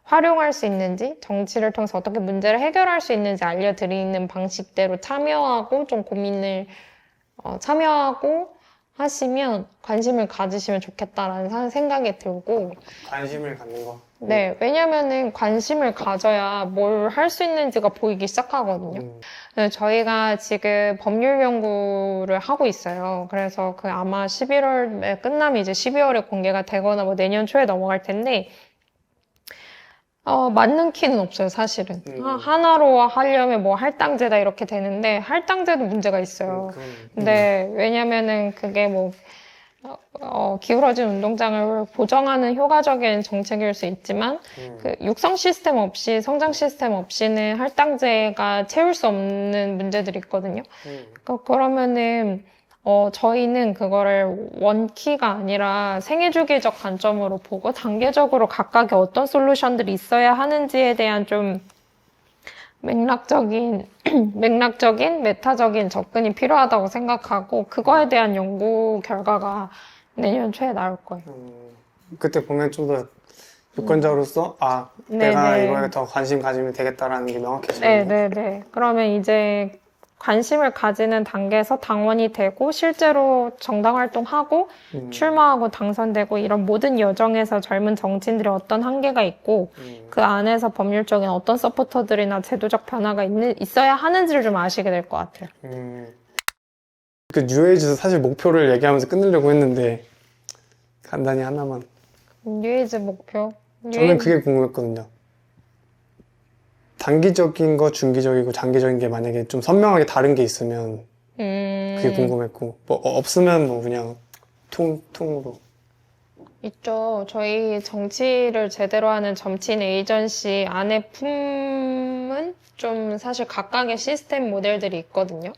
활용할 수 있는지 정치를 통해서 어떻게 문제를 해결할 수 있는지 알려드리는 방식대로 참여하고 좀 고민을 참여하고 하시면 관심을 가지시면 좋겠다라는 생각이 들고 관심을 갖는 거. 네, 왜냐면은 관심을 가져야 뭘 할 수 있는지가 보이기 시작하거든요. 네, 저희가 지금 법률 연구를 하고 있어요. 그래서 아마 11월에 끝나면 이제 12월에 공개가 되거나 뭐 내년 초에 넘어갈 텐데, 맞는 키는 없어요, 사실은. 하나로 하려면 뭐 할당제다 이렇게 되는데, 할당제도 문제가 있어요. 근데 왜냐면은 그게 뭐, 기울어진 운동장을 보정하는 효과적인 정책일 수 있지만 육성 시스템 없이 성장 시스템 없이는 할당제가 채울 수 없는 문제들이 있거든요. 그러면은 저희는 그거를 원키가 아니라 생애주기적 관점으로 보고 단계적으로 각각의 어떤 솔루션들이 있어야 하는지에 대한 좀 맥락적인 메타적인 접근이 필요하다고 생각하고 그거에 대한 연구 결과가 내년 초에 나올 거예요. 그때 보면 좀 더 유권자로서 내가 이거에 더 관심 가지면 되겠다라는 게 명확해지네요. 네네네. 그러면 이제 관심을 가지는 단계에서 당원이 되고 실제로 정당 활동하고 출마하고 당선되고 이런 모든 여정에서 젊은 정치인들이 어떤 한계가 있고 그 안에서 법률적인 어떤 서포터들이나 제도적 변화가 있어야 하는지를 좀 아시게 될 것 같아요. 그 뉴에이지도 사실 목표를 얘기하면서 끝내려고 했는데 간단히 하나만. 뉴에이지 목표? 저는 그게 궁금했거든요. 단기적인 거, 중기적이고 장기적인 게 만약에 좀 선명하게 다른 게 있으면 그게 궁금했고 뭐 없으면 뭐 그냥 통으로. 있죠. 저희 정치를 제대로 하는 정치인 에이전시 안에 품은 좀 사실 각각의 시스템 모델들이 있거든요.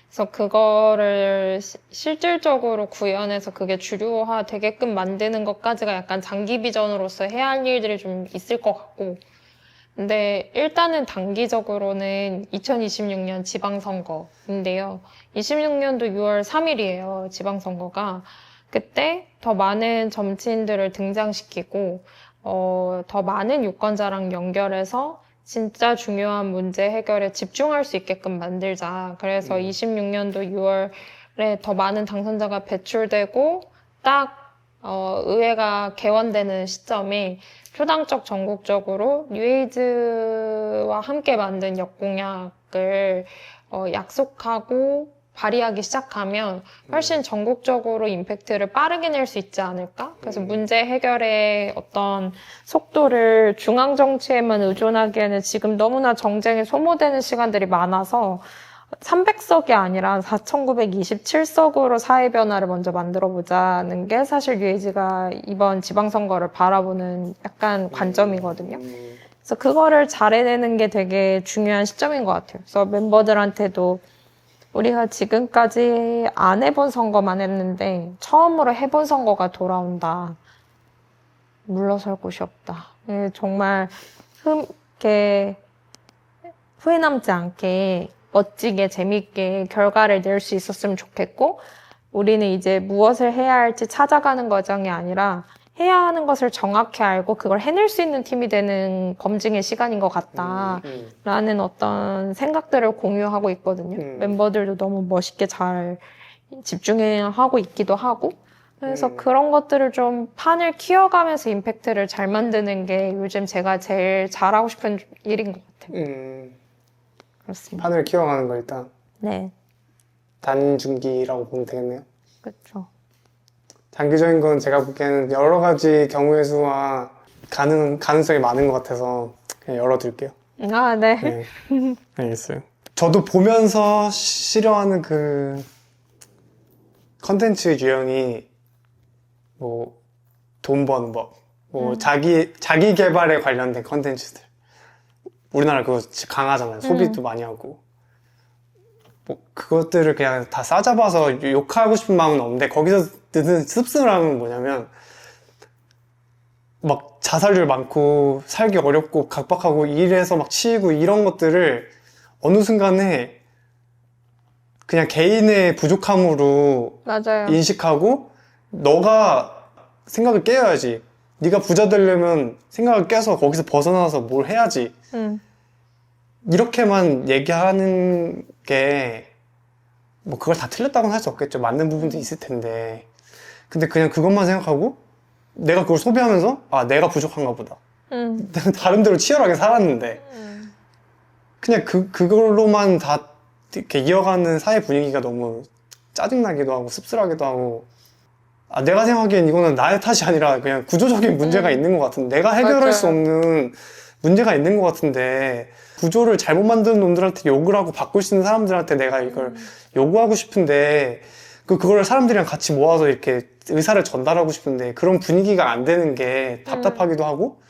그래서 그거를 실질적으로 구현해서 그게 주류화 되게끔 만드는 것까지가 약간 장기 비전으로서 해야 할 일들이 좀 있을 것 같고 근데 일단은 단기적으로는 2026년 지방선거인데요. 26년도 6월 3일이에요. 지방선거가. 그때 더 많은 정치인들을 등장시키고 더 많은 유권자랑 연결해서 진짜 중요한 문제 해결에 집중할 수 있게끔 만들자. 그래서 26년도 6월에 더 많은 당선자가 배출되고 딱 의회가 개원되는 시점에 초당적 전국적으로 뉴에이즈와 함께 만든 역공약을 약속하고 발의하기 시작하면 훨씬 전국적으로 임팩트를 빠르게 낼 수 있지 않을까? 그래서 문제 해결의 어떤 속도를 중앙 정치에만 의존하기에는 지금 너무나 정쟁에 소모되는 시간들이 많아서 300석이 아니라 4,927석으로 사회 변화를 먼저 만들어 보자는 게 사실 뉴에이지가 이번 지방선거를 바라보는 약간 관점이거든요. 그래서 그거를 잘 해내는 게 되게 중요한 시점인 것 같아요. 그래서 멤버들한테도 우리가 지금까지 안 해본 선거만 했는데 처음으로 해본 선거가 돌아온다. 물러설 곳이 없다. 정말 이렇게 후회 남지 않게 멋지게 재밌게 결과를 낼 수 있었으면 좋겠고 우리는 이제 무엇을 해야 할지 찾아가는 과정이 아니라 해야 하는 것을 정확히 알고 그걸 해낼 수 있는 팀이 되는 검증의 시간인 것 같다라는 어떤 생각들을 공유하고 있거든요. 멤버들도 너무 멋있게 잘 집중하고 있기도 하고 그래서 그런 것들을 좀 판을 키워가면서 임팩트를 잘 만드는 게 요즘 제가 제일 잘하고 싶은 일인 것 같아요. 그렇습니다. 판을 키워가는 거 일단 네, 단중기라고 보면 되겠네요. 그렇죠. 장기적인 건 제가 보기에는 여러 가지 경우의 수와 가능성이 많은 것 같아서 그냥 열어둘게요. 아, 네. 네, 알겠어요. 저도 보면서 싫어하는 그 컨텐츠 유형이 뭐 돈 버는 법, 뭐 자기 개발에 관련된 컨텐츠들. 우리나라 그거 진짜 강하잖아요. 소비도 많이 하고. 뭐 그것들을 그냥 다 싸잡아서 욕하고 싶은 마음은 없는데 거기서 드는 씁쓸함은 뭐냐면 막 자살률 많고 살기 어렵고 각박하고 일에서 막 치이고 이런 것들을 어느 순간에 그냥 개인의 부족함으로 맞아요. 인식하고 너가 생각을 깨야지. 네가 부자 되려면 생각을 깨서 거기서 벗어나서 뭘 해야지. 이렇게만 얘기하는 게 뭐 그걸 다 틀렸다고는 할 수 없겠죠. 맞는 부분도 있을 텐데. 근데 그냥 그것만 생각하고 내가 그걸 소비하면서 아 내가 부족한가 보다. 내가 다른 데로 치열하게 살았는데 그냥 그걸로만 다 이렇게 이어가는 사회 분위기가 너무 짜증나기도 하고 씁쓸하기도 하고 아 내가 생각하기엔 이거는 나의 탓이 아니라 그냥 구조적인 문제가 있는 것 같은데 내가 해결할 맞아요. 수 없는 문제가 있는 것 같은데 구조를 잘못 만드는 놈들한테 욕을 하고 바꿀 수 있는 사람들한테 내가 이걸 요구하고 싶은데 그걸 사람들이랑 같이 모아서 이렇게 의사를 전달하고 싶은데 그런 분위기가 안 되는 게 답답하기도 하고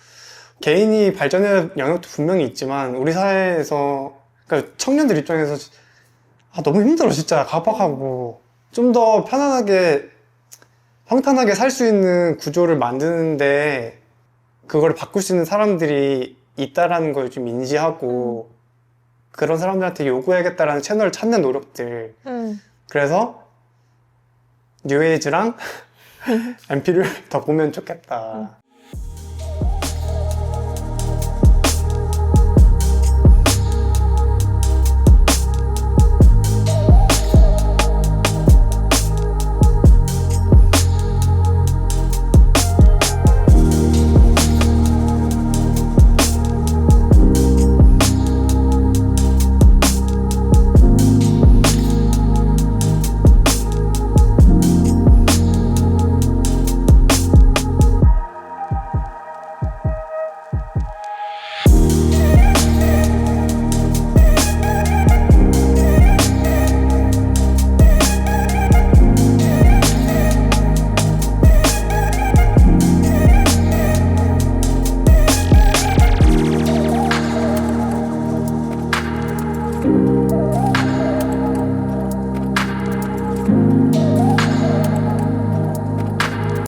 개인이 발전의 영역도 분명히 있지만 우리 사회에서 그러니까 청년들 입장에서 아 너무 힘들어 진짜 각박하고 좀 더 편안하게 평탄하게 살 수 있는 구조를 만드는데 그거를 바꿀 수 있는 사람들이 있다라는 걸 좀 인지하고 그런 사람들한테 요구해야겠다라는 채널을 찾는 노력들 그래서 뉴에이지랑 MP를 더 보면 좋겠다.